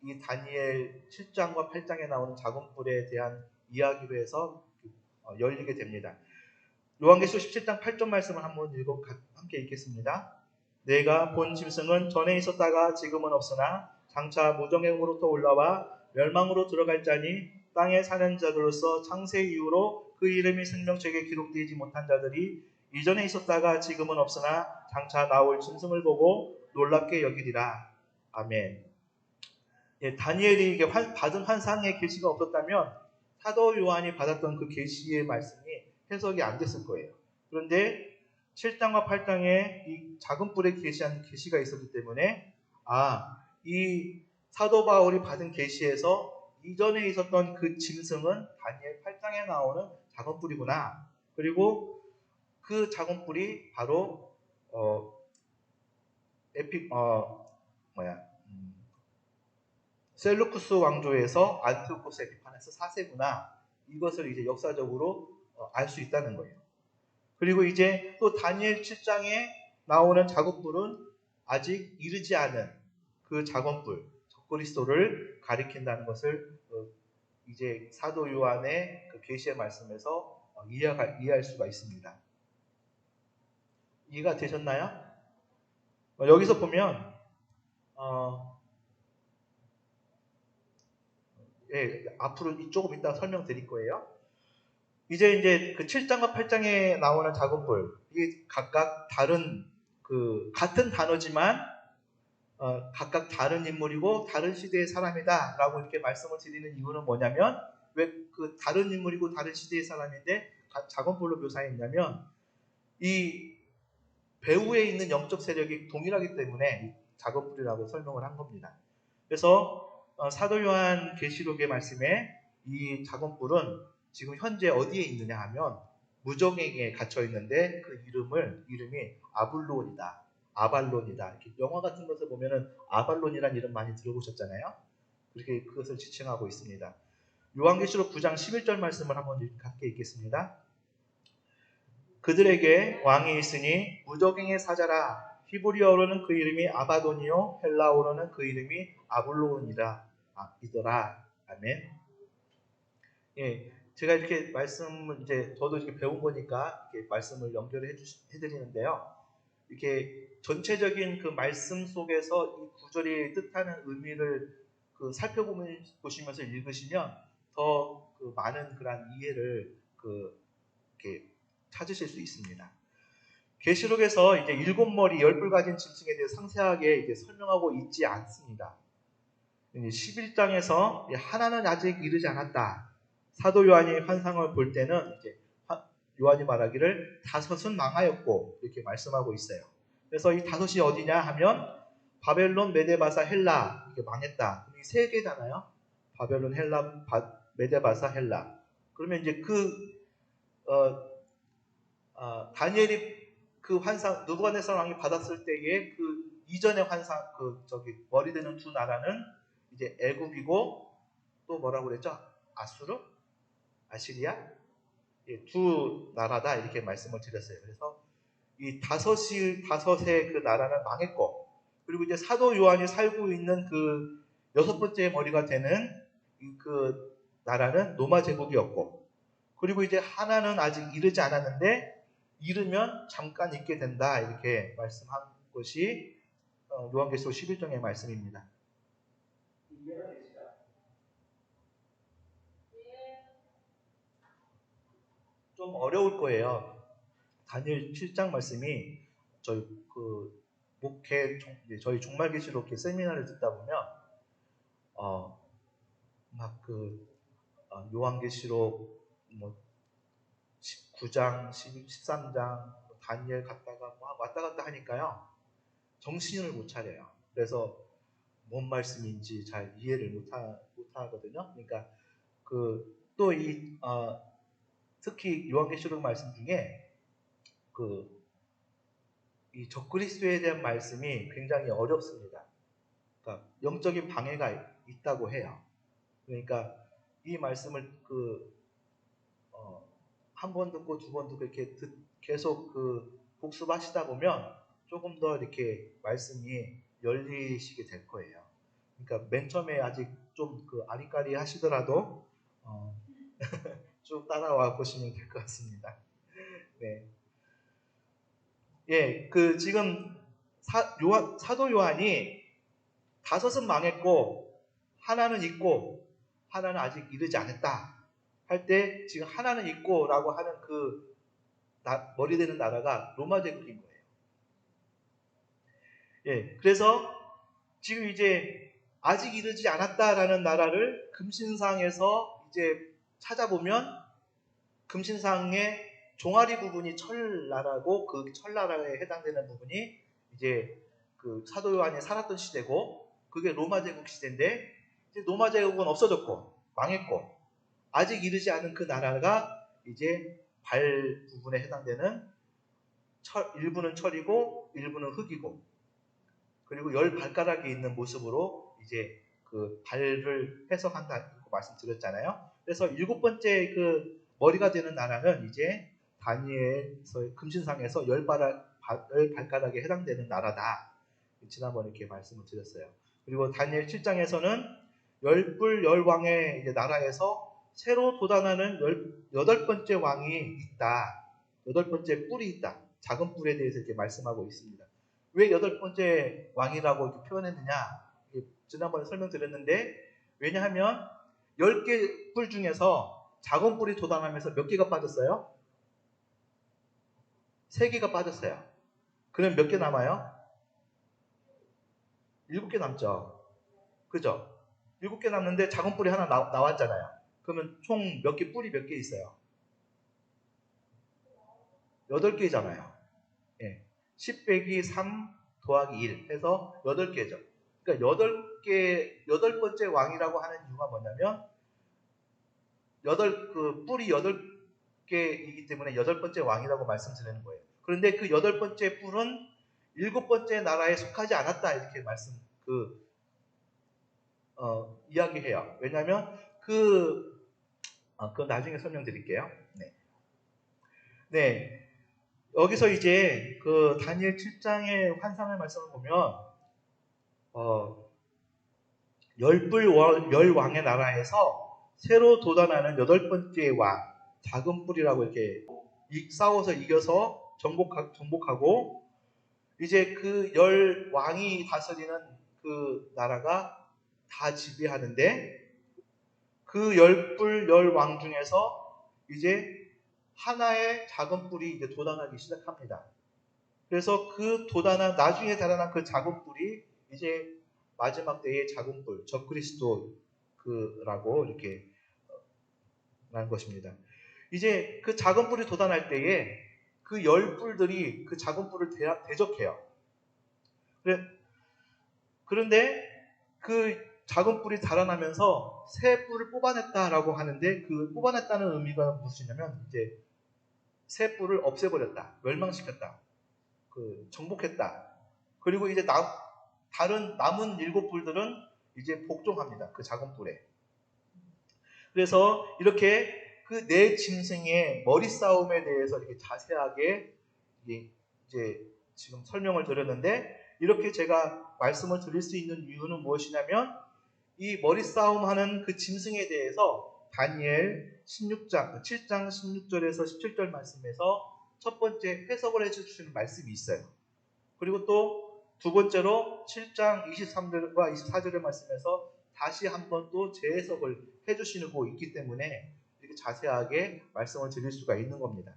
이 다니엘 7장과 8장에 나오는 작은 뿔에 대한 이야기로 해서 열리게 됩니다. 요한계시록 17장 8절 말씀을 한번 함께 읽겠습니다. 내가 본 짐승은 전에 있었다가 지금은 없으나 장차 무정행으로부터 올라와 멸망으로 들어갈 자니 땅에 사는 자들로서 창세 이후로 그 이름이 생명책에 기록되지 못한 자들이 이전에 있었다가 지금은 없으나 장차 나올 짐승을 보고 놀랍게 여기리라. 아멘. 예, 다니엘이 받은 환상의 계시가 없었다면 사도 요한이 받았던 그 계시의 말씀이 해석이 안 됐을 거예요. 그런데 7장과 8장에 이 작은 뿔에 계시한 계시가 있었기 때문에 이 사도 바울이 받은 계시에서 이전에 있었던 그 짐승은 다니엘 8장에 나오는 작은 뿔이구나. 그리고 그 작은 뿔이 바로 셀루쿠스 왕조에서 안티오코스 에피파네스 4세구나. 이것을 이제 역사적으로 알 수 있다는 거예요. 그리고 이제 또 다니엘 7장에 나오는 작업뿔은 아직 이르지 않은 그 작업뿔, 적그리스도를 가리킨다는 것을 이제 사도 요한의 그 계시의 말씀에서 이해할 수가 있습니다. 이해가 되셨나요? 여기서 보면 앞으로 조금 이따 설명드릴 거예요. 이제 그 7장과 8장에 나오는 작업불, 이게 각각 다른 같은 단어지만 각각 다른 인물이고 다른 시대의 사람이다라고 이렇게 말씀을 드리는 이유는 뭐냐면, 왜 그 다른 인물이고 다른 시대의 사람인데 작업불로 묘사했냐면 이 배후에 있는 영적 세력이 동일하기 때문에 작업불이라고 설명을 한 겁니다. 그래서 사도 요한 계시록의 말씀에 이 작업불은 지금 현재 어디에 있느냐 하면 무정에게 갇혀 있는데 그 이름이 아블론이다, 아발론이다. 이렇게 영화 같은 것을 보면은 아발론이라는 이름 많이 들어보셨잖아요. 그렇게 그것을 지칭하고 있습니다. 요한계시록 9장 11절 말씀을 한번 함께 읽겠습니다. 그들에게 왕이 있으니 무적행의 사자라. 히브리어로는 그 이름이 아바돈이요 헬라어로는 그 이름이 아블론이라 이더라. 아멘. 예, 제가 이렇게 말씀을 이제 저도 이렇게 배운 거니까 이렇게 말씀을 연결해 해드리는데요. 이렇게 전체적인 그 말씀 속에서 이 구절이 뜻하는 의미를 살펴보시면서 읽으시면 더 그 많은 그런 이해를 이렇게 찾으실 수 있습니다. 계시록에서 이제 7머리 10뿔 가진 짐승에 대해 상세하게 이제 설명하고 있지 않습니다. 11장에서 하나는 아직 이르지 않았다. 사도 요한이 환상을 볼 때는 이제 요한이 말하기를 5은 망하였고 이렇게 말씀하고 있어요. 그래서 이 5이 어디냐 하면 바벨론, 메데바사, 헬라 이게 망했다. 이 세 개잖아요. 바벨론, 헬라, 메데바사, 헬라. 그러면 이제 다니엘이 그 환상 느부갓네살 왕이 받았을 때의 그 이전의 환상 머리 되는 두 나라는 이제 애굽이고 또 뭐라고 그랬죠? 아수르? 아시리아? 예, 두 나라다 이렇게 말씀을 드렸어요. 그래서 이 다섯의 그 나라는 망했고, 그리고 이제 사도 요한이 살고 있는 그 여섯 번째 머리가 되는 그 나라는 로마 제국이었고, 그리고 이제 하나는 아직 이르지 않았는데 이르면 잠깐 있게 된다 이렇게 말씀한 것이 요한계시록 11장의 말씀입니다. 좀 어려울 거예요. 다니엘 7장 말씀이 저희 그 목회 저희 종말계시록 세미나를 듣다 보면 요한계시록 뭐 19장, 13장 다니엘 갔다가 막 왔다 갔다 하니까요 정신을 못 차려요. 그래서 뭔 말씀인지 잘 이해를 못 하거든요. 그러니까 또 특히 요한계시록 말씀 중에 이 적그리스도에 대한 말씀이 굉장히 어렵습니다. 그러니까 영적인 방해가 있다고 해요. 그러니까 이 말씀을 한 번 듣고 두 번 듣고 이렇게 계속 복습하시다 보면 조금 더 이렇게 말씀이 열리시게 될 거예요. 그러니까 맨 처음에 아직 좀 아리까리 하시더라도 쭉 따라와 보시면 될 것 같습니다. 네. 예, 지금 사도 요한이 다섯은 망했고 하나는 있고 하나는 아직 이르지 않았다 할 때 지금 하나는 있고라고 하는 머리 되는 나라가 로마 제국인 거예요. 예, 그래서 지금 이제 아직 이르지 않았다라는 나라를 금신상에서 이제 찾아보면 금신상의 종아리 부분이 철나라고 그 철나라에 해당되는 부분이 이제 사도 요한이 살았던 시대고 그게 로마 제국 시대인데 이제 로마 제국은 없어졌고 망했고 아직 이르지 않은 그 나라가 이제 발 부분에 해당되는 일부는 철이고 일부는 흙이고 그리고 10발가락이 있는 모습으로 이제 발을 해석한다고 말씀드렸잖아요. 그래서 7번째 머리가 되는 나라는 이제 다니엘서의 금신상에서 10발가락에 해당되는 나라다. 지난번에 이렇게 말씀을 드렸어요. 그리고 다니엘 7장에서는 열불 열왕의 이제 나라에서 새로 돋아나는 8번째 왕이 있다. 8번째 뿔이 있다. 작은 뿔에 대해서 이렇게 말씀하고 있습니다. 왜 8번째 왕이라고 이렇게 표현했느냐? 지난번에 설명드렸는데 왜냐하면 10개 뿔 중에서 작은 뿔이 돋아나면서 몇 개가 빠졌어요? 3개가 빠졌어요. 그럼 몇 개 남아요? 7개 남죠. 그죠? 7개 남는데 작은 뿔이 하나 나왔잖아요. 그러면 총 뿔이 몇 개 있어요? 8개잖아요. 예. 10 빼기 3 더하기 1 해서 8개죠. 그러니까 8번째 왕이라고 하는 이유가 뭐냐면 뿔이 8개이기 때문에 8번째 왕이라고 말씀드리는 거예요. 그런데 그 8번째 뿔은 7번째 나라에 속하지 않았다 이렇게 이야기해요. 왜냐하면 그건 나중에 설명드릴게요. 네. 네. 여기서 이제 다니엘 7장의 환상의 말씀을 보면 열왕의 나라에서 새로 돋아나는 8번째 왕 작은 뿔이라고 이렇게 싸워서 이겨서 정복하고 이제 그 왕이 다스리는 그 나라가 다 지배하는데 그 10뿔 왕 중에서 이제 하나의 작은 뿔이 이제 돋아나기 시작합니다. 그래서 나중에 달아난 그 작은 뿔이 이제 마지막 때의 작은 뿔, 적그리스도라고 이렇게 난 것입니다. 이제 그 작은 뿔이 돋아날 때에 그 10뿔들이 그 작은 뿔을 대적해요. 그런데 그 작은 뿔이 달아나면서 새 뿔을 뽑아냈다라고 하는데 그 뽑아냈다는 의미가 무엇이냐면 이제 새 뿔을 없애버렸다, 멸망시켰다, 정복했다. 그리고 이제 다른 남은 7뿔들은 이제 복종합니다. 그 작은 뿔에. 그래서 이렇게 그 네 짐승의 머리 싸움에 대해서 이렇게 자세하게 이제 지금 설명을 드렸는데, 이렇게 제가 말씀을 드릴 수 있는 이유는 무엇이냐면, 이 머리 싸움하는 그 짐승에 대해서 다니엘 7장 16절에서 17절 말씀에서 첫 번째 해석을 해주시는 말씀이 있어요. 그리고 또 두 번째로 7장 23절과 24절의 말씀에서 다시 한번 또 재해석을 해주시고 있기 때문에 이렇게 자세하게 말씀을 드릴 수가 있는 겁니다.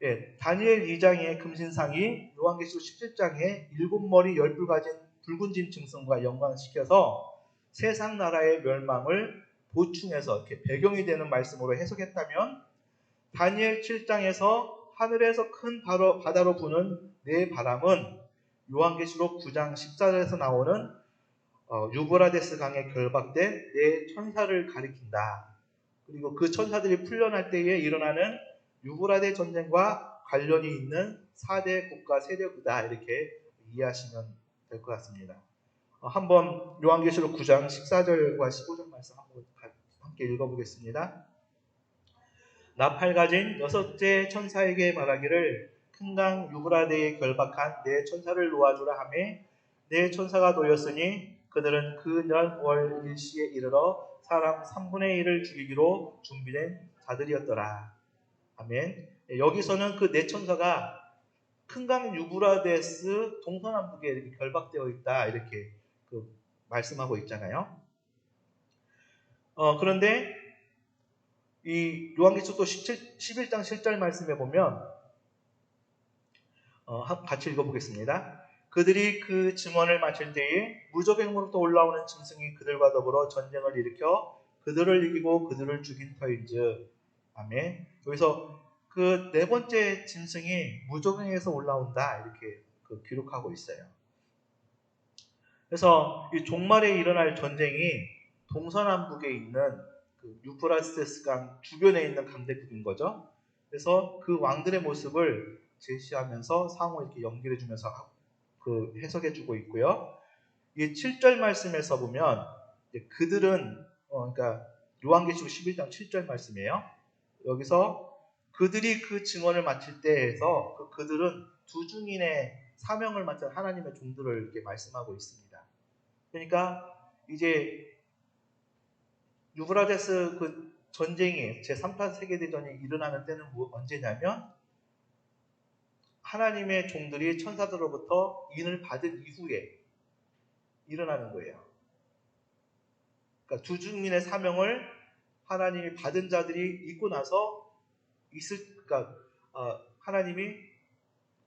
예, 다니엘 2장의 금신상이 요한계시록 17장에 7머리 10뿔 가진 붉은 짐승과 연관시켜서 세상 나라의 멸망을 보충해서 이렇게 배경이 되는 말씀으로 해석했다면, 다니엘 7장에서 하늘에서 큰 바다로 부는 네 바람은 요한계시록 9장 14절에서 나오는 유브라데스 강에 결박된 네 천사를 가리킨다. 그리고 그 천사들이 풀려날 때에 일어나는 유브라데 전쟁과 관련이 있는 4대 국가 세력이다. 이렇게 이해하시면 될 것 같습니다. 한번 요한계시록 9장 14절과 15절 말씀 한번 함께 읽어보겠습니다. 나팔 가진 여섯째 천사에게 말하기를 큰 강 유브라데에 결박한 네 천사를 놓아주라 하매 네 천사가 놓였으니 그들은 그 년 월 일시에 이르러 사람 3분의 1을 죽이기로 준비된 자들이었더라. 아멘. 여기서는 그 네 천사가 큰 강 유브라데스 동서남북에 이렇게 결박되어 있다, 이렇게 말씀하고 있잖아요. 그런데 이 요한계시록 11장 7절 말씀에 보면 같이 읽어보겠습니다. 그들이 그 증언을 마칠 때에 무저갱으로부터 올라오는 짐승이 그들과 더불어 전쟁을 일으켜 그들을 이기고 그들을 죽인 터인즉. 아멘. 여기서 그 네 번째 짐승이 무저갱에서 올라온다, 이렇게 기록하고 있어요. 그래서 이 종말에 일어날 전쟁이 동서남북에 있는 유프라테스 강 주변에 있는 강대국인 거죠. 그래서 그 왕들의 모습을 제시하면서 상호 이렇게 연결해 주면서 해석해 주고 있고요. 이 7절 말씀에서 보면 그들은 그러니까 요한계시록 11장 7절 말씀이에요. 여기서 그들이 그 증언을 마칠 때에서 그들은 두 중인의 사명을 맡은 하나님의 종들을 이렇게 말씀하고 있습니다. 그러니까 이제 유브라데스 전쟁이 제3차 세계대전이 일어나는 때는 언제냐면 하나님의 종들이 천사들로부터 인을 받은 이후에 일어나는 거예요. 그러니까 두 중인의 사명을 하나님이 받은 자들이 있고 나서 그러니까 하나님이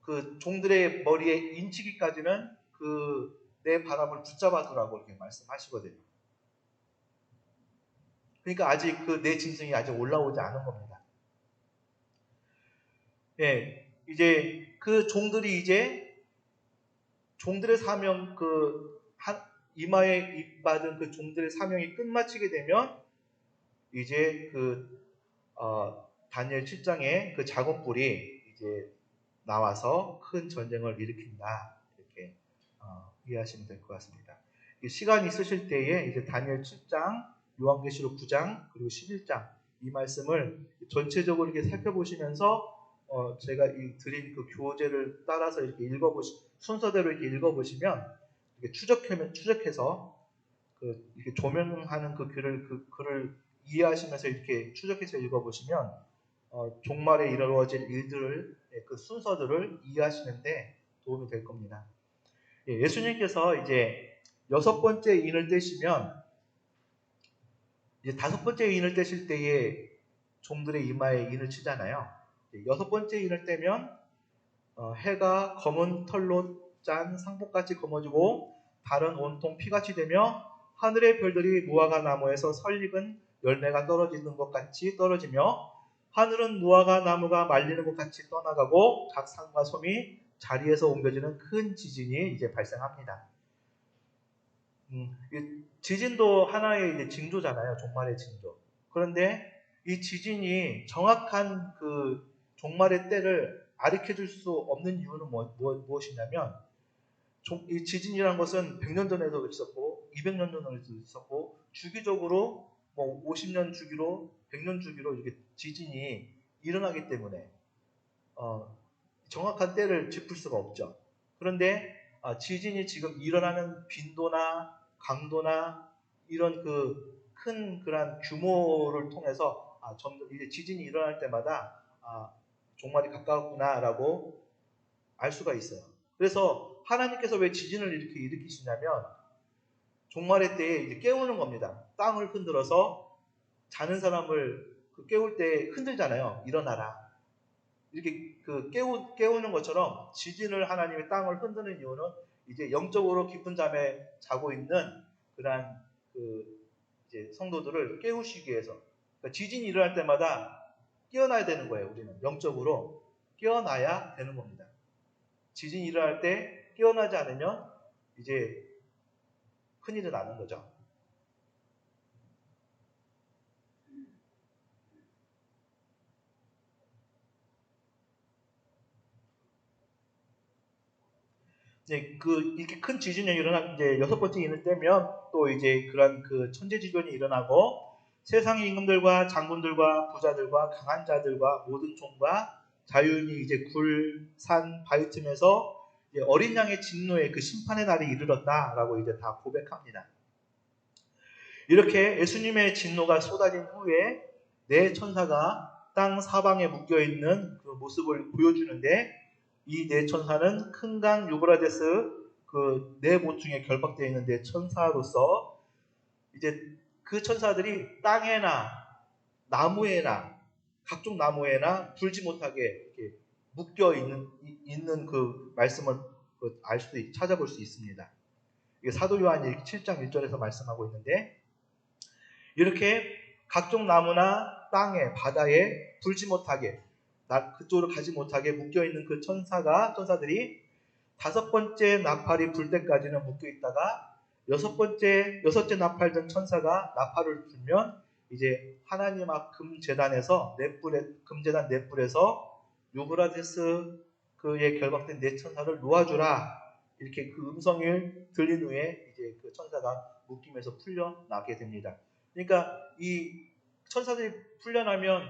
그 종들의 머리에 인치기까지는 내 바람을 붙잡아두라고 이렇게 말씀하시거든요. 그러니까 아직 내 짐승이 아직 올라오지 않은 겁니다. 예, 이제 그 종들이 종들의 사명 이마에 받은 그 종들의 사명이 끝마치게 되면 이제 다니엘 7장에 그 작은 뿔이 이제 나와서 큰 전쟁을 일으킨다, 이렇게 이해하시면 될 것 같습니다. 시간이 있으실 때에 이제 다니엘 7장, 요한계시록 9장, 그리고 11장 이 말씀을 전체적으로 이렇게 살펴보시면서 제가 드린 그 교재를 따라서 이렇게 순서대로 이렇게 읽어보시면 이렇게 추적해서 이렇게 조명하는 글을 이해하시면서 이렇게 추적해서 읽어보시면 종말에 이루어질 일들을 그 순서들을 이해하시는데 도움이 될 겁니다. 예수님께서 이제 6번째 인을 떼시면 이제 5번째 인을 떼실 때에 종들의 이마에 인을 치잖아요. 6번째 인을 떼면 해가 검은 털로 짠 상복같이 검어지고 달은 온통 피같이 되며 하늘의 별들이 무화과 나무에서 설익은 열매가 떨어지는 것 같이 떨어지며 하늘은 무화과 나무가 말리는 것 같이 떠나가고 각 산과 섬이 자리에서 옮겨지는 큰 지진이 이제 발생합니다. 지진도 하나의 이제 징조잖아요. 종말의 징조. 그런데 이 지진이 정확한 그 종말의 때를 가르쳐줄 수 없는 이유는 무엇이냐면 이 지진이라는 것은 100년 전에도 있었고 200년 전으로 있었고 주기적으로 뭐 50년 주기로 100년 주기로 이렇게 지진이 일어나기 때문에 정확한 때를 짚을 수가 없죠. 그런데 지진이 지금 일어나는 빈도나 강도나 이런 큰 그런 규모를 통해서 점점 이제 지진이 일어날 때마다 종말이 가까웠구나라고 알 수가 있어요. 그래서 하나님께서 왜 지진을 이렇게 일으키시냐면 종말의 때에 이제 깨우는 겁니다. 땅을 흔들어서 자는 사람을 깨울 때 흔들잖아요. 일어나라. 이렇게 깨우는 것처럼 지진을 하나님이 땅을 흔드는 이유는 이제 영적으로 깊은 잠에 자고 있는 그러한 이제 성도들을 깨우시기 위해서. 그러니까 지진이 일어날 때마다 깨어나야 되는 거예요. 우리는 영적으로 깨어나야 되는 겁니다. 지진이 일어날 때 깨어나지 않으면 이제 큰일이 나는 거죠. 이제 이렇게 큰 지진이 이제 6번째 인을 떼면 또 이제 그런 천재지변이 일어나고 세상의 임금들과 장군들과 부자들과 강한 자들과 모든 종과 자유인이 이제 굴, 산, 바위 틈에서 어린 양의 진노의 심판의 날이 이르렀다라고 이제 다 고백합니다. 이렇게 예수님의 진노가 쏟아진 후에 네 천사가 땅 사방에 묶여있는 그 모습을 보여주는데 이 네 천사는 큰 강 유브라데스 네 모퉁이에 결박되어 있는 네 천사로서 이제 그 천사들이 땅에나 나무에나 각종 나무에나 불지 못하게 이렇게 묶여 있는 그 말씀을 찾아볼 수 있습니다. 이게 사도 요한이 7장 1절에서 말씀하고 있는데 이렇게 각종 나무나 땅에 바다에 불지 못하게 그쪽으로 가지 못하게 묶여있는 그 천사들이 5번째 나팔이 불 때까지는 묶여있다가 여섯째 나팔 든 천사가 나팔을 불면 이제 하나님 앞 금제단에서 금제단 넷불에서 유브라데스 그에 결박된 네 천사를 놓아주라 이렇게 그 음성을 들린 후에 이제 그 천사가 묶임에서 풀려나게 됩니다. 그러니까 이 천사들이 풀려나면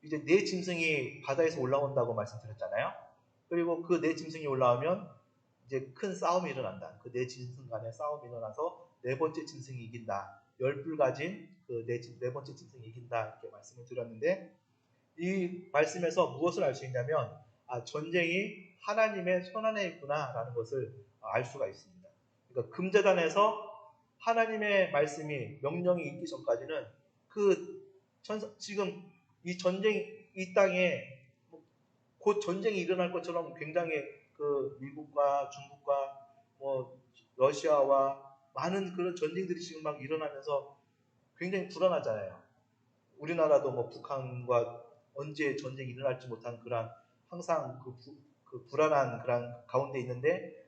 이제 네 짐승이 바다에서 올라온다고 말씀드렸잖아요. 그리고 그 네 짐승이 올라오면 이제 큰 싸움이 일어난다. 그 네 짐승 간에 싸움이 일어나서 네 번째 짐승이 이긴다. 10뿔 가진 네 번째 짐승이 이긴다. 이렇게 말씀을 드렸는데 이 말씀에서 무엇을 알 수 있냐면 전쟁이 하나님의 손안에 있구나라는 것을 알 수가 있습니다. 그러니까 금제단에서 하나님의 말씀이 명령이 있기 전까지는 지금 이 땅에 곧 전쟁이 일어날 것처럼 굉장히 미국과 중국과 러시아와 많은 그런 전쟁들이 지금 막 일어나면서 굉장히 불안하잖아요. 우리나라도 북한과 언제 전쟁이 일어날지 못한 그런 항상 불안한 그런 가운데 있는데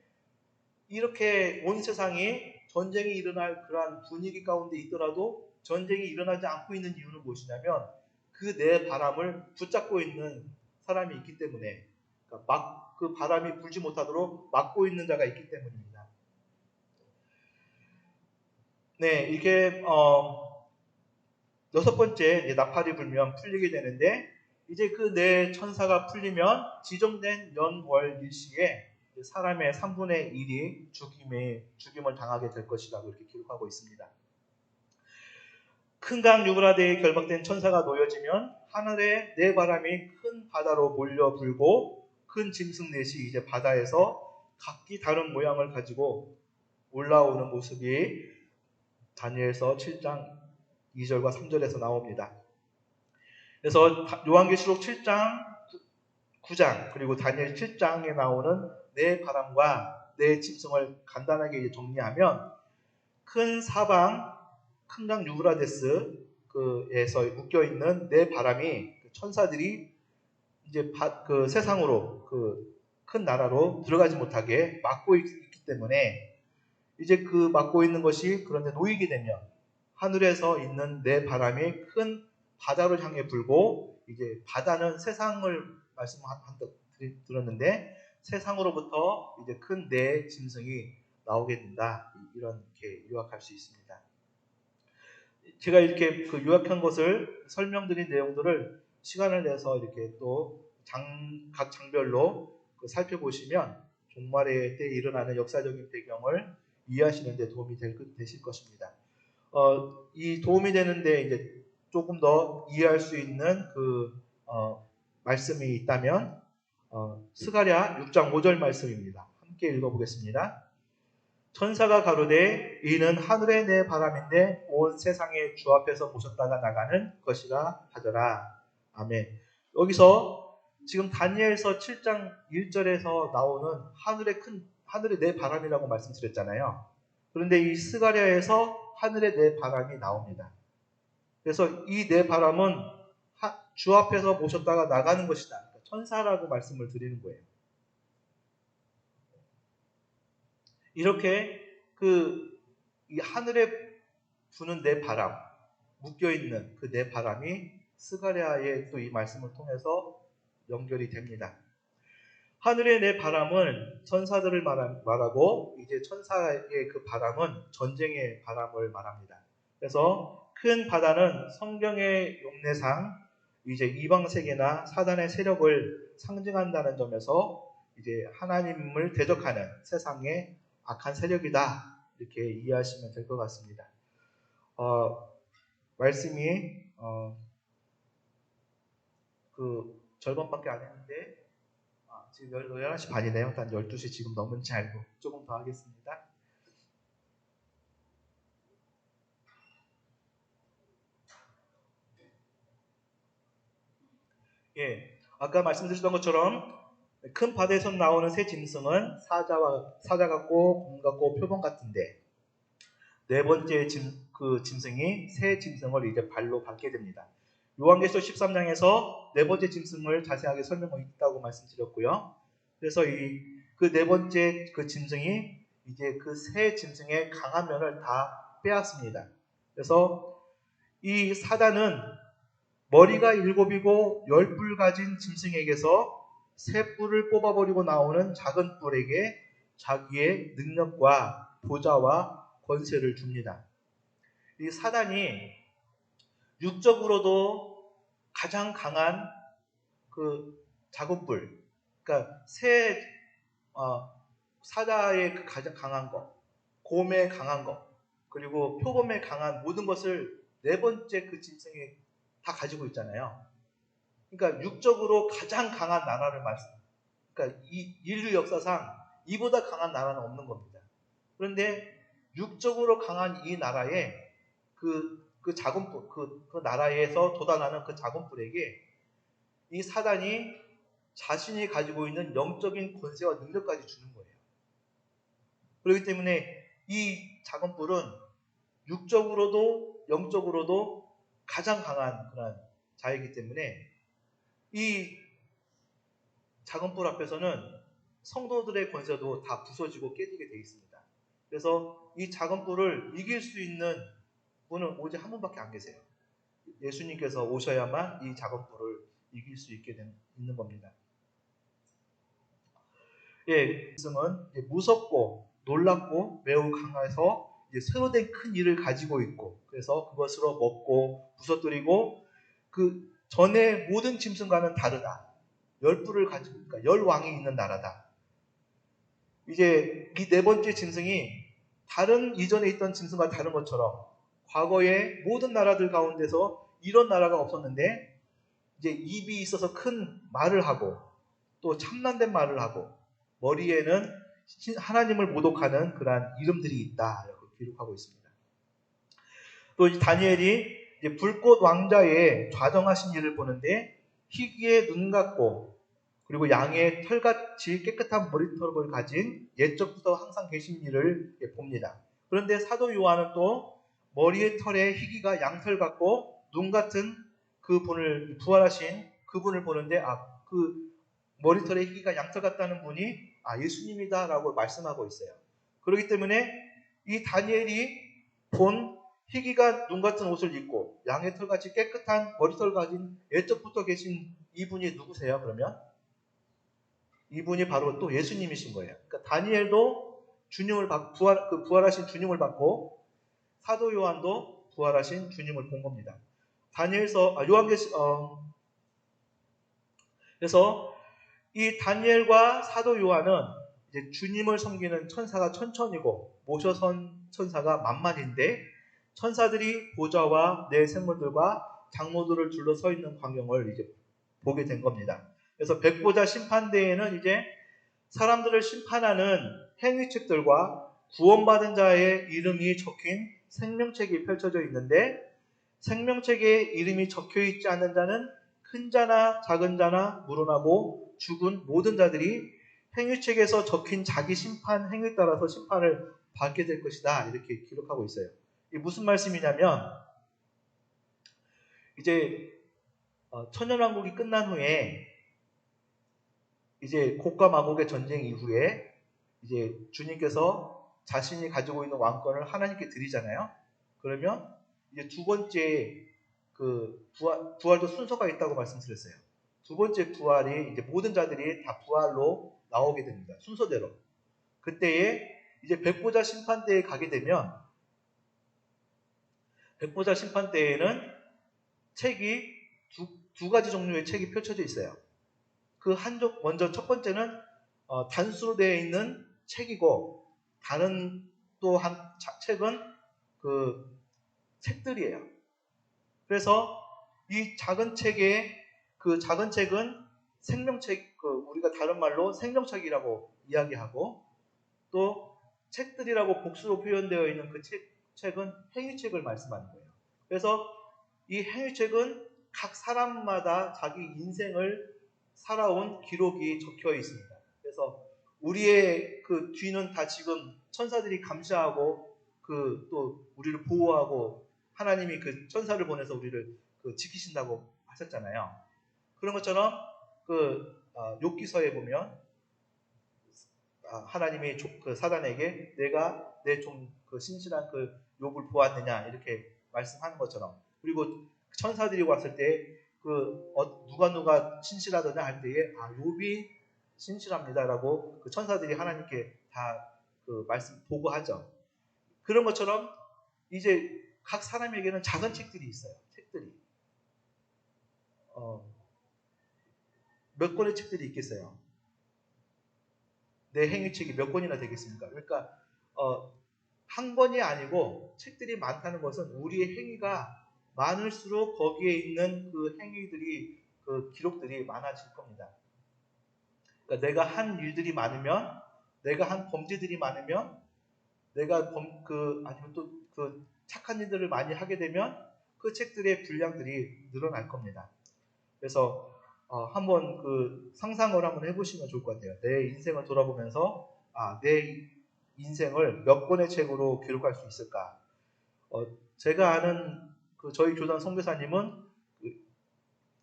이렇게 온 세상이 전쟁이 일어날 그런 분위기 가운데 있더라도 전쟁이 일어나지 않고 있는 이유는 무엇이냐면 그 내 바람을 붙잡고 있는 사람이 있기 때문에 그러니까 그 바람이 불지 못하도록 막고 있는 자가 있기 때문입니다. 네, 이게 6번째 나팔이 불면 풀리게 되는데 이제 그 네 천사가 풀리면 지정된 연월 일시에 사람의 3분의 1이 죽임을 당하게 될 것이라고 이렇게 기록하고 있습니다. 큰 강 유브라데에 결박된 천사가 놓여지면 하늘에 네 바람이 큰 바다로 몰려 불고 큰 짐승 넷이 이제 바다에서 각기 다른 모양을 가지고 올라오는 모습이 다니엘서 7장 2절과 3절에서 나옵니다. 그래서 요한계시록 7장, 9장 그리고 다니엘 7장에 나오는 네 바람과 네 짐승을 간단하게 이제 정리하면 큰 사방 큰 강 유브라데스에서 묶여 있는 네 바람이 천사들이 이제 세상으로 큰 나라로 들어가지 못하게 막고 있기 때문에 이제 막고 있는 것이 그런데 놓이게 되면 하늘에서 있는 네 바람이 큰 바다를 향해 불고 이제 바다는 세상을 들었는데 세상으로부터 이제 큰 네 짐승이 나오게 된다. 이렇게 요약할 수 있습니다. 제가 이렇게 그 요약한 것을 설명드린 내용들을 시간을 내서 이렇게 또 각 장별로 살펴보시면 종말의 때 일어나는 역사적인 배경을 이해하시는 데 도움이 되실 것입니다. 이 도움이 되는데 이제 조금 더 이해할 수 있는 말씀이 있다면 스가랴 6장 5절 말씀입니다. 함께 읽어보겠습니다. 천사가 가로되 이는 하늘의 내 바람인데 온 세상의 주 앞에서 모셨다가 나가는 것이라 하더라. 아멘. 여기서 지금 다니엘서 7장 1절에서 나오는 하늘의 내 바람이라고 말씀드렸잖아요. 그런데 이 스가랴에서 하늘의 내 바람이 나옵니다. 그래서 이 내 바람은 주 앞에서 모셨다가 나가는 것이다. 천사라고 말씀을 드리는 거예요. 이렇게 이 하늘에 부는 내 바람, 묶여있는 그 내 바람이 스가랴의 또 이 말씀을 통해서 연결이 됩니다. 하늘의 내 바람은 천사들을 말하고 이제 천사의 그 바람은 전쟁의 바람을 말합니다. 그래서 큰 바다는 성경의 용례상 이제 이방 세계나 사단의 세력을 상징한다는 점에서 이제 하나님을 대적하는 세상의 악한 세력이다. 이렇게 이해하시면 될 것 같습니다. 말씀이 절반밖에 안 했는데 지금 11시 반이네요. 단 12시 지금 넘은지 알고 조금 더 하겠습니다. 예, 아까 말씀드렸던 것처럼 큰 바다에서 나오는 새 짐승은 사자 같고 곰 같고 표범 같은데 네 번째 짐승이 새 짐승을 이제 발로 밟게 됩니다. 요한계시록 13장에서 네 번째 짐승을 자세하게 설명하고 있다고 말씀드렸고요. 그래서 그 네 번째 그 짐승이 이제 그 새 짐승의 강한 면을 다 빼앗습니다. 그래서 이 사단은 머리가 7이고 10뿔 가진 짐승에게서 새 뿔을 뽑아버리고 나오는 작은 뿔에게 자기의 능력과 보좌와 권세를 줍니다. 이 사단이 육적으로도 가장 강한 그 작은 뿔, 그러니까 사자의 그 가장 강한 것, 곰의 강한 것, 그리고 표범의 강한 모든 것을 네 번째 그 짐승이 다 가지고 있잖아요. 그러니까 육적으로 가장 강한 나라를 그러니까 이 인류 역사상 이보다 강한 나라는 없는 겁니다. 그런데 육적으로 강한 이 나라에 그 작은 뿔, 그 나라에서 돋아나는 그 작은 뿔에게 이 사단이 자신이 가지고 있는 영적인 권세와 능력까지 주는 거예요. 그렇기 때문에 이 작은 뿔은 육적으로도 영적으로도 가장 강한 그런 자이기 때문에 이 작은 뿔 앞에서는 성도들의 권세도 다 부서지고 깨지게 되어 있습니다. 그래서 이 작은 뿔을 이길 수 있는 분은 오직 한 분밖에 안 계세요. 예수님께서 오셔야만 이 작은 뿔을 이길 수 있는 겁니다. 예, 짐승은 무섭고 놀랍고 매우 강해서 이제 새로 된 큰 일을 가지고 있고 그래서 그것으로 먹고 부서뜨리고 그 전에 모든 짐승과는 다르다. 10뿔을 가지고 그러니까 10왕이 있는 나라다. 이제 이 네 번째 짐승이 다른 이전에 있던 짐승과 다른 것처럼 과거의 모든 나라들 가운데서 이런 나라가 없었는데 이제 입이 있어서 큰 말을 하고 또 참난된 말을 하고 머리에는 하나님을 모독하는 그러한 이름들이 있다. 이렇게 기록하고 있습니다. 또 이 다니엘이 이제 불꽃 왕자의 좌정하신 일을 보는데 희귀의 눈 같고 그리고 양의 털같이 깨끗한 머리털을 가진 옛적부터 항상 계신 이를 봅니다. 그런데 사도 요한은 또 머리의 털에 희귀가 양털 같고 눈 같은 그분을 부활하신 그분을 보는데 그 머리털에 희귀가 양털 같다는 분이 예수님이다라고 말씀하고 있어요. 그렇기 때문에 이 다니엘이 본 희귀가 눈 같은 옷을 입고 양의 털같이 깨끗한 머리털 가진 옛적부터 계신 이분이 누구세요? 그러면 이분이 바로 또 예수님이신 거예요. 그러니까 다니엘도 부활하신 주님을 받고 사도 요한도 부활하신 주님을 본 겁니다. 그래서 이 다니엘과 사도 요한은 이제 주님을 섬기는 천사가 천천이고 모셔선 천사가 만만인데 천사들이 보좌와 내 생물들과 장로들을 둘러서 있는 광경을 이제 보게 된 겁니다. 그래서 백보자 심판대에는 이제 사람들을 심판하는 행위책들과 구원받은 자의 이름이 적힌 생명책이 펼쳐져 있는데 생명책에 이름이 적혀 있지 않는 자는 큰 자나 작은 자나 물어나고 죽은 모든 자들이 행위책에서 적힌 자기 심판 행위에 따라서 심판을 받게 될 것이다. 이렇게 기록하고 있어요. 이게 무슨 말씀이냐면 이제 천년왕국이 끝난 후에 이제 곡과 마곡의 전쟁 이후에 이제 주님께서 자신이 가지고 있는 왕권을 하나님께 드리잖아요. 그러면 이제 두 번째 그 부활도 순서가 있다고 말씀드렸어요. 두 번째 부활이 이제 모든 자들이 다 부활로 나오게 됩니다. 순서대로. 그때에 이제 백보자 심판대에 가게 되면 백보자 심판대에는 책이 두 가지 종류의 책이 펼쳐져 있어요. 그 한쪽 먼저 첫 번째는 단수로 되어 있는 책이고 다른 또 한 책은 그 책들이에요. 그래서 이 작은 책은 생명책, 우리가 다른 말로 생명책이라고 이야기하고 또 책들이라고 복수로 표현되어 있는 그 책은 행위책을 말씀하는 거예요. 그래서 이 행위책은 각 사람마다 자기 인생을 살아온 기록이 적혀 있습니다. 그래서 우리의 그 뒤는 다 지금 천사들이 감시하고 또 우리를 보호하고 하나님이 그 천사를 보내서 우리를 지키신다고 하셨잖아요. 그런 것처럼 욥기서에 보면 하나님이 사단에게 내가 내 좀 신실한 욥을 보았느냐 이렇게 말씀하는 것처럼 그리고 천사들이 왔을 때 누가 신실하더냐 할 때에 욥이 신실합니다라고 그 천사들이 하나님께 다 말씀 보고하죠. 그런 것처럼 이제 각 사람에게는 작은 책들이 있어요. 책들이 몇 권의 책들이 있겠어요. 내 행위책이 몇 권이나 되겠습니까? 그러니까 한 권이 아니고 책들이 많다는 것은 우리의 행위가 많을수록 거기에 있는 그 행위들이 그 기록들이 많아질 겁니다. 그러니까 내가 한 일들이 많으면, 내가 한 범죄들이 많으면, 내가 아니면 또 착한 일들을 많이 하게 되면 그 책들의 분량들이 늘어날 겁니다. 그래서 한번 상상을 한번 해보시면 좋을 것 같아요. 내 인생을 돌아보면서 내 인생을 몇 권의 책으로 기록할 수 있을까? 제가 아는 저희 교단 선교사님은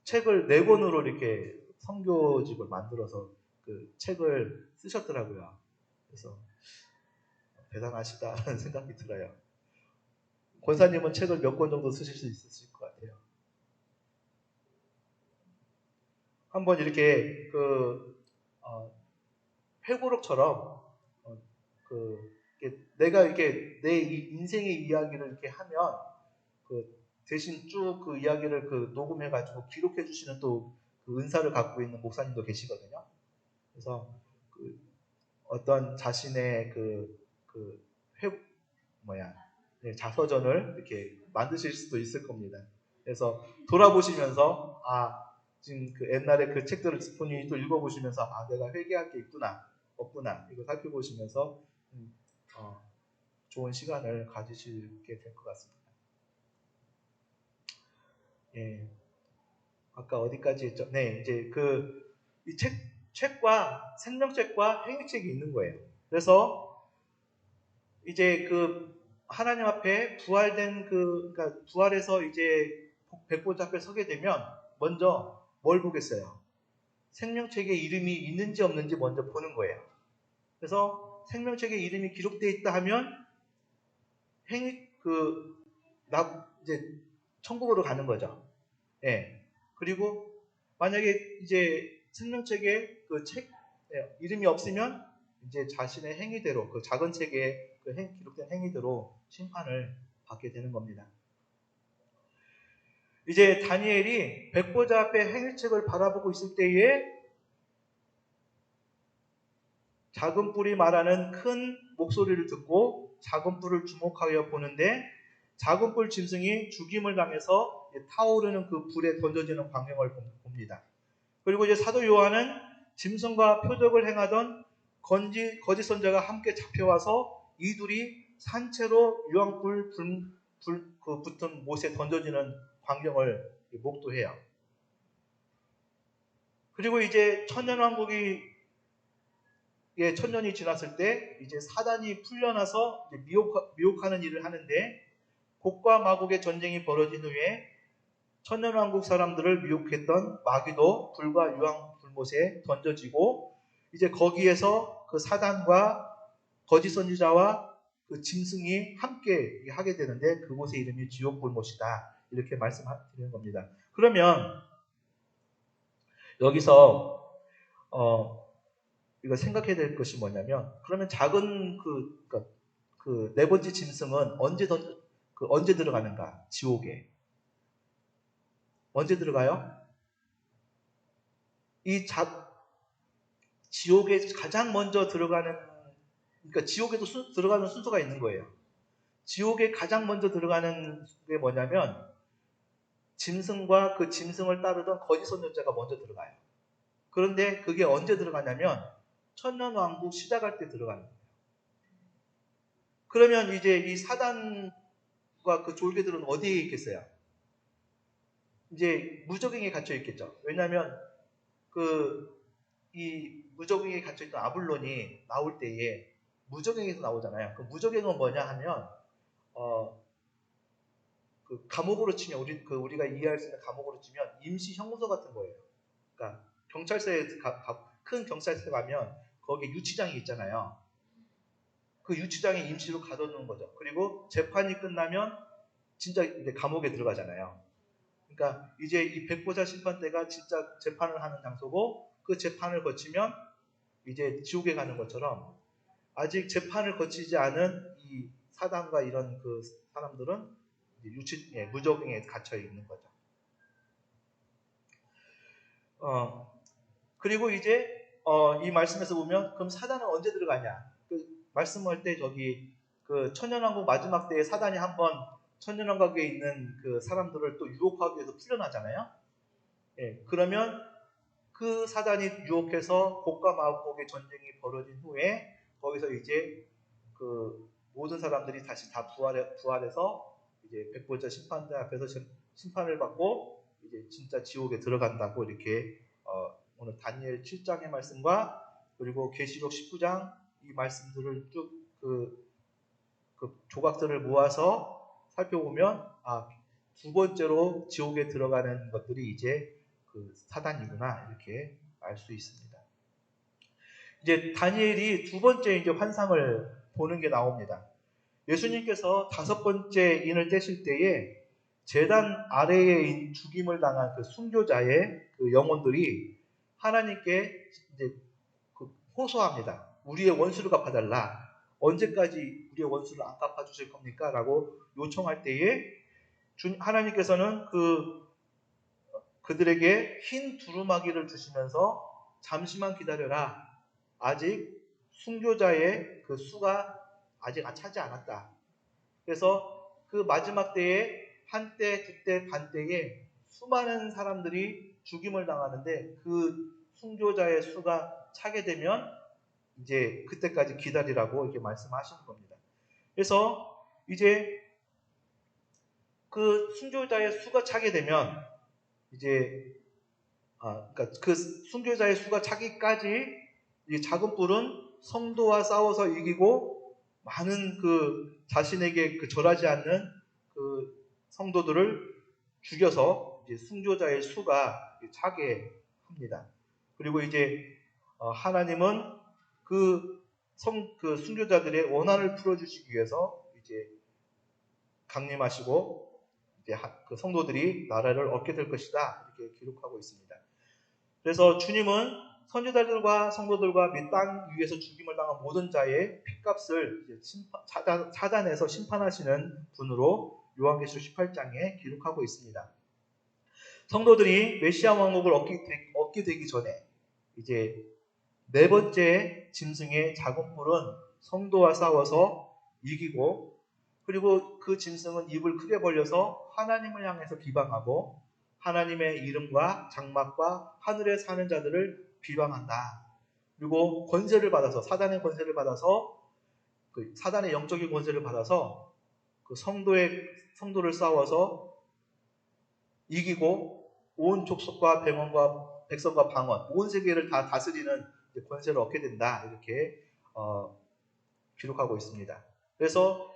책을 4권으로 이렇게 선교집을 만들어서 책을 쓰셨더라고요. 그래서 대단하시다는 생각이 들어요. 권사님은 책을 몇 권 정도 쓰실 수 있으실 것 같아요. 한번 이렇게 회고록처럼 내가 이렇게 내 인생의 이야기를 이렇게 하면 대신 쭉 그 이야기를 녹음해가지고 기록해 주시는 또 은사를 갖고 있는 목사님도 계시거든요. 그래서 어떤 자신의 자서전을 이렇게 만드실 수도 있을 겁니다. 그래서 돌아보시면서 지금 옛날에 그 책들을 본인이 또 읽어보시면서 내가 회개할 게 있구나 없구나 이거 살펴보시면서 좋은 시간을 가지시게 될 것 같습니다. 예, 아까 어디까지 했죠? 네, 이제 이 책과 생명책과 행위책이 있는 거예요. 그래서 이제 하나님 앞에 부활된 그러니까 부활해서 이제 백보자 앞에 서게 되면 먼저 뭘 보겠어요? 생명책에 이름이 있는지 없는지 먼저 보는 거예요. 그래서 생명책에 이름이 기록되어 있다 하면 이제 천국으로 가는 거죠. 예. 그리고 만약에 이제 생명책에 이름이 없으면 이제 자신의 행위대로 그 작은 책에 기록된 행위대로 심판을 받게 되는 겁니다. 이제 다니엘이 백보자 앞에 행위책을 바라보고 있을 때에 작은 뿔이 말하는 큰 목소리를 듣고 작은 뿔을 주목하여 보는데 작은 뿔 짐승이 죽임을 당해서 타오르는 그 불에 던져지는 광경을 봅니다. 그리고 이제 사도 요한은 짐승과 표적을 행하던 거짓 선자가 함께 잡혀와서 이 둘이 산채로 유황불 붙은 못에 던져지는 광경을 목도해요. 그리고 이제 천년왕국이 천년이 지났을 때 이제 사단이 풀려나서 이제 미혹하는 일을 하는데 곡과 마곡의 전쟁이 벌어진 후에 천년왕국 사람들을 미혹했던 마귀도 불과 유황 불못에 던져지고 이제 거기에서 그 사단과 거짓 선지자와 그 짐승이 함께 하게 되는데 그곳의 이름이 지옥 불못이다. 이렇게 말씀드리는 겁니다. 그러면 여기서 우리가 생각해야 될 것이 뭐냐면 그러면 작은 그 네 번째 짐승은 언제 들어가는가? 지옥에. 언제 들어가요? 지옥에 가장 먼저 들어가는, 그러니까 지옥에도 들어가는 순서가 있는 거예요. 지옥에 가장 먼저 들어가는 게 뭐냐면 짐승과 그 짐승을 따르던 거짓 선지자가 먼저 들어가요. 그런데 그게 언제 들어가냐면 천년왕국 시작할 때 들어가는 거예요. 그러면 이제 이 사단과 그 졸개들은 어디에 있겠어요? 이제 무적행에 갇혀 있겠죠. 왜냐하면 이 무적행에 갇혀 있던 아블론이 나올 때에 무적행에서 나오잖아요. 그 무적행은 뭐냐 하면 그 감옥으로 치면 우리가 이해할 수 있는 감옥으로 치면 임시 형무소 같은 거예요. 그러니까 경찰서에 큰 경찰서에 가면 거기에 유치장이 있잖아요. 그 유치장에 임시로 가둬놓는 거죠. 그리고 재판이 끝나면 진짜 이제 감옥에 들어가잖아요. 그러니까 이제 이 백보자 심판대가 진짜 재판을 하는 장소고 그 재판을 거치면 이제 지옥에 가는 것처럼 아직 재판을 거치지 않은 이 사단과 이런 그 사람들은 무적행에 갇혀 있는 거죠. 그리고 이제 이 말씀에서 보면 그럼 사단은 언제 들어가냐? 그 말씀할 때 그 천년왕국 마지막 때에 사단이 한번 천년왕국에 있는 그 사람들을 또 유혹하기 위해서 풀려나잖아요. 예, 그러면 그 사단이 유혹해서 곡과 마곡의 전쟁이 벌어진 후에 거기서 이제 그 모든 사람들이 다시 다 부활해서 이제 백보자 심판대 앞에서 심판을 받고 이제 진짜 지옥에 들어간다고 이렇게 오늘 다니엘 7장의 말씀과 그리고 계시록 19장 이 말씀들을 쭉 그 조각들을 모아서 살펴보면 두 번째로 지옥에 들어가는 것들이 이제 그 사단이구나 이렇게 알 수 있습니다. 이제 다니엘이 두 번째 이제 환상을 보는 게 나옵니다. 예수님께서 다섯 번째 인을 떼실 때에 제단 아래에 죽임을 당한 그 순교자의 그 영혼들이 하나님께 이제 호소합니다. 우리의 원수를 갚아달라. 언제까지 우리의 원수를 안 갚아주실 겁니까? 라고 요청할 때에 하나님께서는 그들에게 흰 두루마기를 주시면서 잠시만 기다려라. 아직 순교자의 그 수가 아직 차지 않았다. 그래서 그 마지막 때에 한때, 두때, 반때에 수많은 사람들이 죽임을 당하는데 그 순교자의 수가 차게 되면 이제 그때까지 기다리라고 이렇게 말씀하시는 겁니다. 그래서 이제 그 순교자의 수가 차게 되면 이제 그러니까 그 순교자의 수가 차기까지 이 작은 뿔은 성도와 싸워서 이기고 많은 그 자신에게 그 절하지 않는 그 성도들을 죽여서 이제 순교자의 수가 차게 합니다. 그리고 이제 하나님은 그 순교자들의 원한을 풀어주시기 위해서 이제 강림하시고 이제 그 성도들이 나라를 얻게 될 것이다 이렇게 기록하고 있습니다. 그래서 주님은 선지자들과 성도들과 및 땅 위에서 죽임을 당한 모든 자의 핏값을 찾아내서 심판하시는 분으로 요한계시록 18장에 기록하고 있습니다. 성도들이 메시아 왕국을 얻게 되기 전에 이제 네 번째 짐승의 작은 뿔은 성도와 싸워서 이기고, 그리고 그 짐승은 입을 크게 벌려서 하나님을 향해서 비방하고 하나님의 이름과 장막과 하늘에 사는 자들을 비방한다. 그리고 권세를 받아서, 사단의 권세를 받아서, 그 사단의 영적인 권세를 받아서 그 성도를 싸워서 이기고 온 족속과 백성과 방언, 온 세계를 다 다스리는 권세를 얻게 된다. 이렇게 기록하고 있습니다. 그래서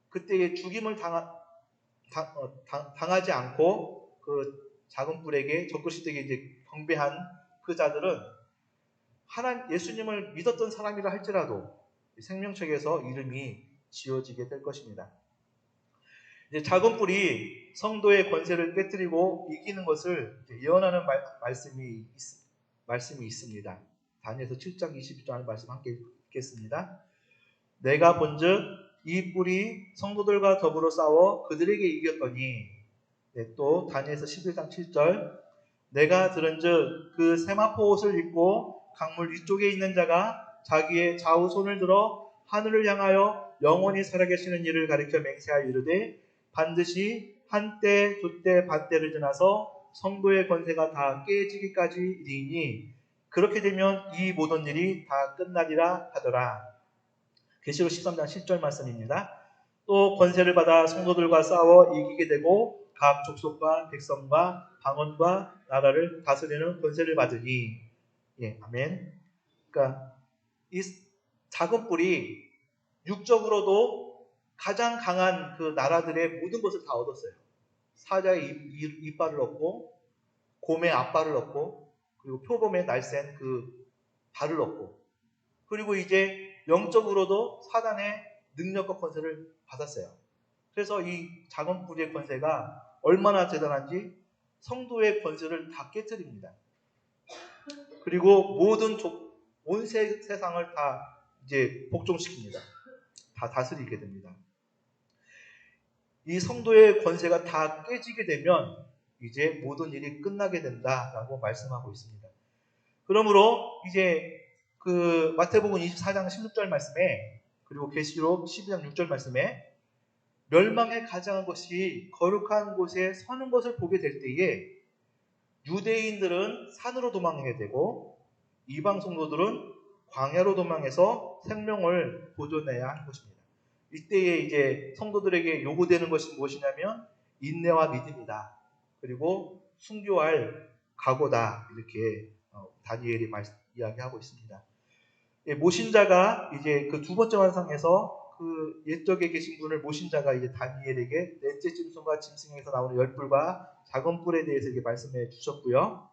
그때의 죽임을 당하지 않고 그 작은 뿔에게 적그리스도에게 이제 경배한 그 자들은 예수님을 믿었던 사람이라 할지라도 생명책에서 이름이 지어지게 될 것입니다. 이제 작은 뿔이 성도의 권세를 깨뜨리고 이기는 것을 예언하는 말씀이 있습니다. 다니엘서 7장 22절 말씀 함께 읽겠습니다. 내가 본즉 이 뿔이 성도들과 더불어 싸워 그들에게 이겼더니, 또 다니엘서 11장 7절 내가 들은즉 그 세마포 옷을 입고 강물 위쪽에 있는 자가 자기의 좌우 손을 들어 하늘을 향하여 영원히 살아계시는 이를 가리켜 맹세하여 이르되 반드시 한때 두때 반때를 지나서 성도의 권세가 다 깨지기까지 이르니 그렇게 되면 이 모든 일이 다 끝나리라 하더라. 계시록 13장 10절 말씀입니다. 또 권세를 받아 성도들과 싸워 이기게 되고 각 족속과 백성과 방언과 나라를 다스리는 권세를 받으니, 아멘. 그러니까 이 작은 뿔이 육적으로도 가장 강한 그 나라들의 모든 것을 다 얻었어요. 사자의 이빨을 얻고, 곰의 앞발을 얻고, 그리고 표범의 날쌘 그 발을 얻고, 그리고 이제 영적으로도 사단의 능력과 권세를 받았어요. 그래서 이 작은 뿔의 권세가 얼마나 대단한지 성도의 권세를 다 깨뜨립니다. 그리고 온 세상을 다 이제 복종시킵니다. 다 다스리게 됩니다. 이 성도의 권세가 다 깨지게 되면 이제 모든 일이 끝나게 된다라고 말씀하고 있습니다. 그러므로 이제 그 마태복음 24장 16절 말씀에, 그리고 계시록 12장 6절 말씀에 멸망에 가장한 것이 거룩한 곳에 서는 것을 보게 될 때에 유대인들은 산으로 도망하게 되고 이방 성도들은 광야로 도망해서 생명을 보존해야 하는 것입니다. 이때에 이제 성도들에게 요구되는 것이 무엇이냐면 인내와 믿음이다. 그리고 순교할 각오다. 이렇게 다니엘이 이야기하고 있습니다. 모신 자가 이제 그 두 번째 환상에서 그 옛적에 계신 분을 모신 자가 이제 다니엘에게 넷째 짐승과 짐승에서 나오는 열뿔과 작은 뿔에 대해서 이렇게 말씀해 주셨고요.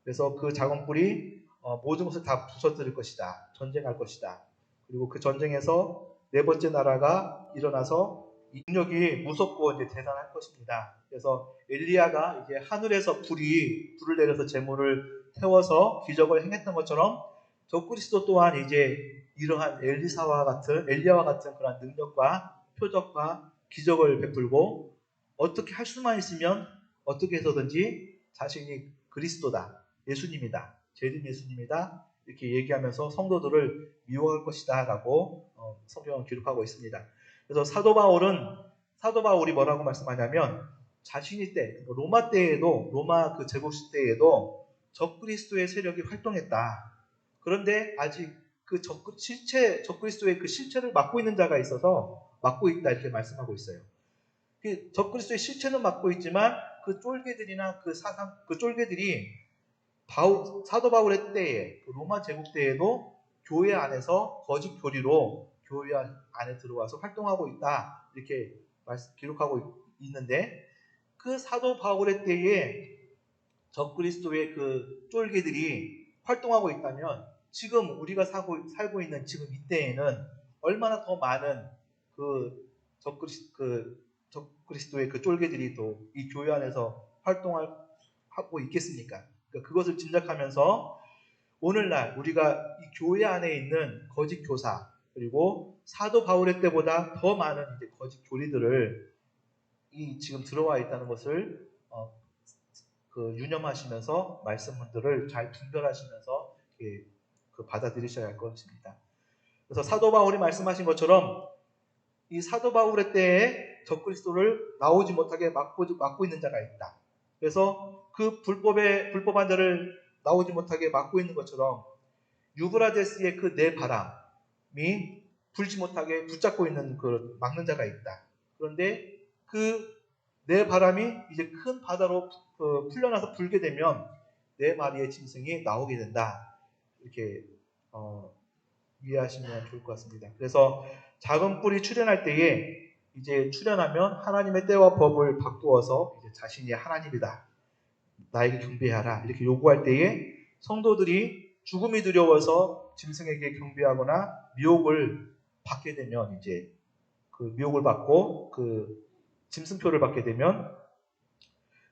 그래서 그 작은 뿔이 모든 것을 다 부서뜨릴 것이다. 전쟁할 것이다. 그리고 그 전쟁에서 네 번째 나라가 일어나서 인력이 무섭고 이제 대단할 것입니다. 그래서 엘리야가 이제 하늘에서 불을 내려서 재물을 태워서 기적을 행했던 것처럼 적그리스도 또한 이제 이러한 엘리야와 같은 그런 능력과 표적과 기적을 베풀고 어떻게 할 수만 있으면 어떻게 해서든지 자신이 그리스도다, 예수님이다, 재림 예수님이다 이렇게 얘기하면서 성도들을 미워할 것이다 라고 성경은 기록하고 있습니다. 그래서 사도 바울이 뭐라고 말씀하냐면 자신이 로마 그 제국 시대에도 적그리스도의 세력이 활동했다. 그런데 아직 그 적그리스도의 그 실체를 맡고 있는 자가 있어서 맡고 있다 이렇게 말씀하고 있어요. 그 적그리스도의 실체는 맡고 있지만 그 쫄개들이나 그 쫄개들이 사도 바울의 때에 로마 제국 때에도 교회 안에서 거짓 교리로 교회 안에 들어와서 활동하고 있다 이렇게 기록하고 있는데, 그 사도 바울의 때에 적그리스도의 그 쫄개들이 활동하고 있다면 지금 우리가 살고 있는 지금 이때에는 얼마나 더 많은 그 적그리스도의 그 쫄개들이 또 이 교회 안에서 활동하고 있겠습니까? 그러니까 그것을 짐작하면서 오늘날 우리가 이 교회 안에 있는 거짓 교사 그리고 사도 바울의 때보다 더 많은 이제 거짓 교리들을 이 지금 들어와 있다는 것을 유념하시면서 말씀들을 잘 분별하시면서 받아들이셔야 할 것입니다. 그래서 사도 바울이 말씀하신 것처럼 이 사도 바울의 때에 적그리스도를 나오지 못하게 막고 있는 자가 있다. 그래서 그 불법한 자를 나오지 못하게 막고 있는 것처럼 유브라데스의 그 네 바람이 불지 못하게 붙잡고 있는 그 막는 자가 있다. 그런데 그 네 바람이 이제 큰 바다로 풀려나서 불게 되면 네 마리의 짐승이 나오게 된다. 이렇게 이해하시면 좋을 것 같습니다. 그래서 작은 뿔이 출현할 때에 이제 출현하면 하나님의 때와 법을 바꾸어서 이제 자신이 하나님이다. 나에게 경배하라. 이렇게 요구할 때에 성도들이 죽음이 두려워서 짐승에게 경배하거나 미혹을 받게 되면 이제 그 미혹을 받고 그 짐승표를 받게 되면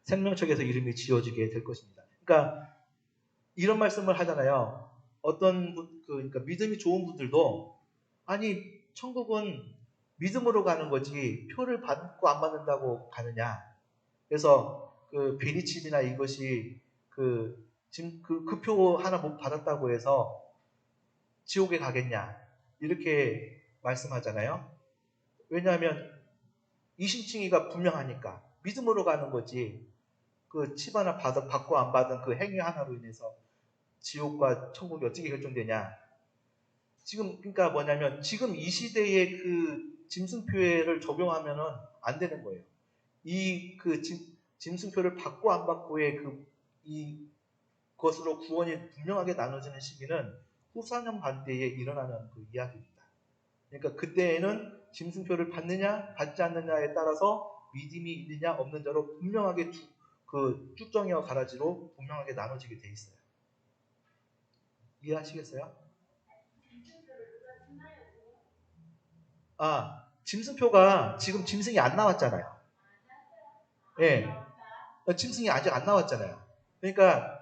생명책에서 이름이 지어지게 될 것입니다. 그러니까 이런 말씀을 하잖아요. 어떤 그러니까 믿음이 좋은 분들도 아니 천국은 믿음으로 가는 거지 표를 받고 안 받는다고 가느냐. 그래서 그 베리칩이나 이것이 그 표 하나 못 받았다고 해서 지옥에 가겠냐 이렇게 말씀하잖아요. 왜냐하면 이신칭의가 분명하니까 믿음으로 가는 거지 그 칩 하나 받고 안 받은 그 행위 하나로 인해서 지옥과 천국이 어떻게 결정되냐. 지금 그러니까 뭐냐면 지금 이 시대에 그 짐승표를 적용하면은 안 되는 거예요. 이 그 짐승표를 받고 안 받고의 그것으로 구원이 분명하게 나눠지는 시기는 후사년 반대에 일어나는 그 이야기입니다. 그러니까 그때에는 짐승표를 받느냐 받지 않느냐에 따라서 믿음이 있느냐 없는 자로 분명하게 그 쭉정이와 가라지로 분명하게 나눠지게 돼 있어요. 이해하시겠어요? 짐승표가 지금 짐승이 안 나왔잖아요. 예. 짐승이 아직 안 나왔잖아요. 그러니까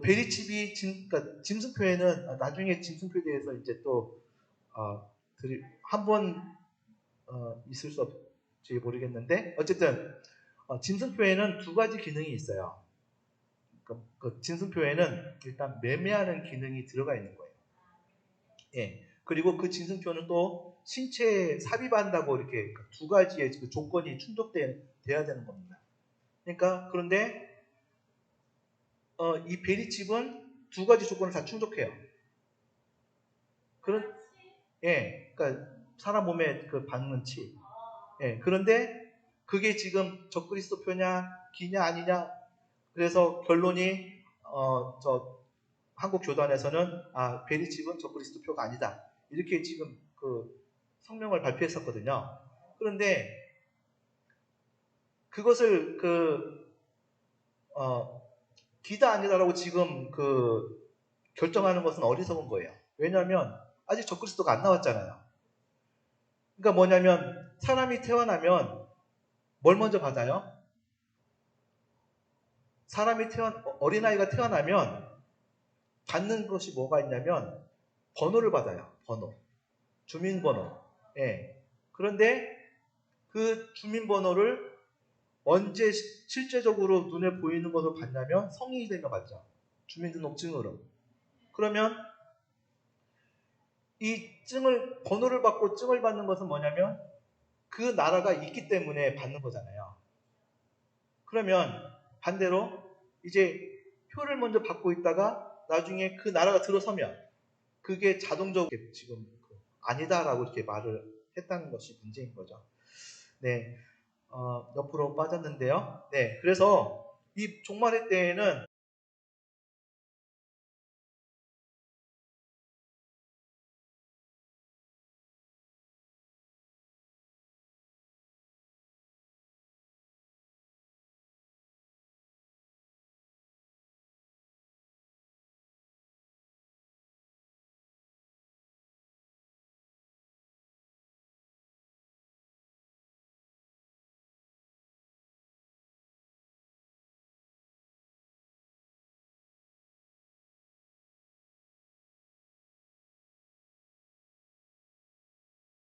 베리칩이 그러니까 짐승표에는 나중에 짐승표에 대해서 이제 또 한번 있을 수 없지 모르겠는데 어쨌든 짐승표에는 두 가지 기능이 있어요. 그 짐승표에는 일단 매매하는 기능이 들어가 있는 거예요. 예. 그리고 그 짐승표는 또 신체에 삽입한다고 이렇게 두 가지의 그 조건이 충족돼야 되는 겁니다. 그러니까 그런데 이 베리칩은 두 가지 조건을 다 충족해요. 그러니까 사람 몸에 그 받는 칩. 예. 그런데 그게 지금 적그리스도표냐 기냐 아니냐. 그래서 결론이 한국 교단에서는 베리칩은 적그리스도표가 아니다. 이렇게 지금 그 성명을 발표했었거든요. 그런데 그것을 기다 아니다라고 지금 결정하는 것은 어리석은 거예요. 왜냐하면 아직 적그리스도가 안 나왔잖아요. 그러니까 뭐냐면 사람이 태어나면 뭘 먼저 받아요? 어린아이가 태어나면 받는 것이 뭐가 있냐면 번호를 받아요. 번호. 주민번호. 예. 그런데 그 주민번호를 언제 실제적으로 눈에 보이는 것으로 받냐면 성인이 되면 받죠. 주민등록증으로. 그러면 이 번호를 받고 증을 받는 것은 뭐냐면 그 나라가 있기 때문에 받는 거잖아요. 그러면 반대로 이제 표를 먼저 받고 있다가 나중에 그 나라가 들어서면 그게 자동적으로 지금 아니다라고 이렇게 말을 했다는 것이 문제인 거죠. 네, 옆으로 빠졌는데요. 네, 그래서 이 종말의 때에는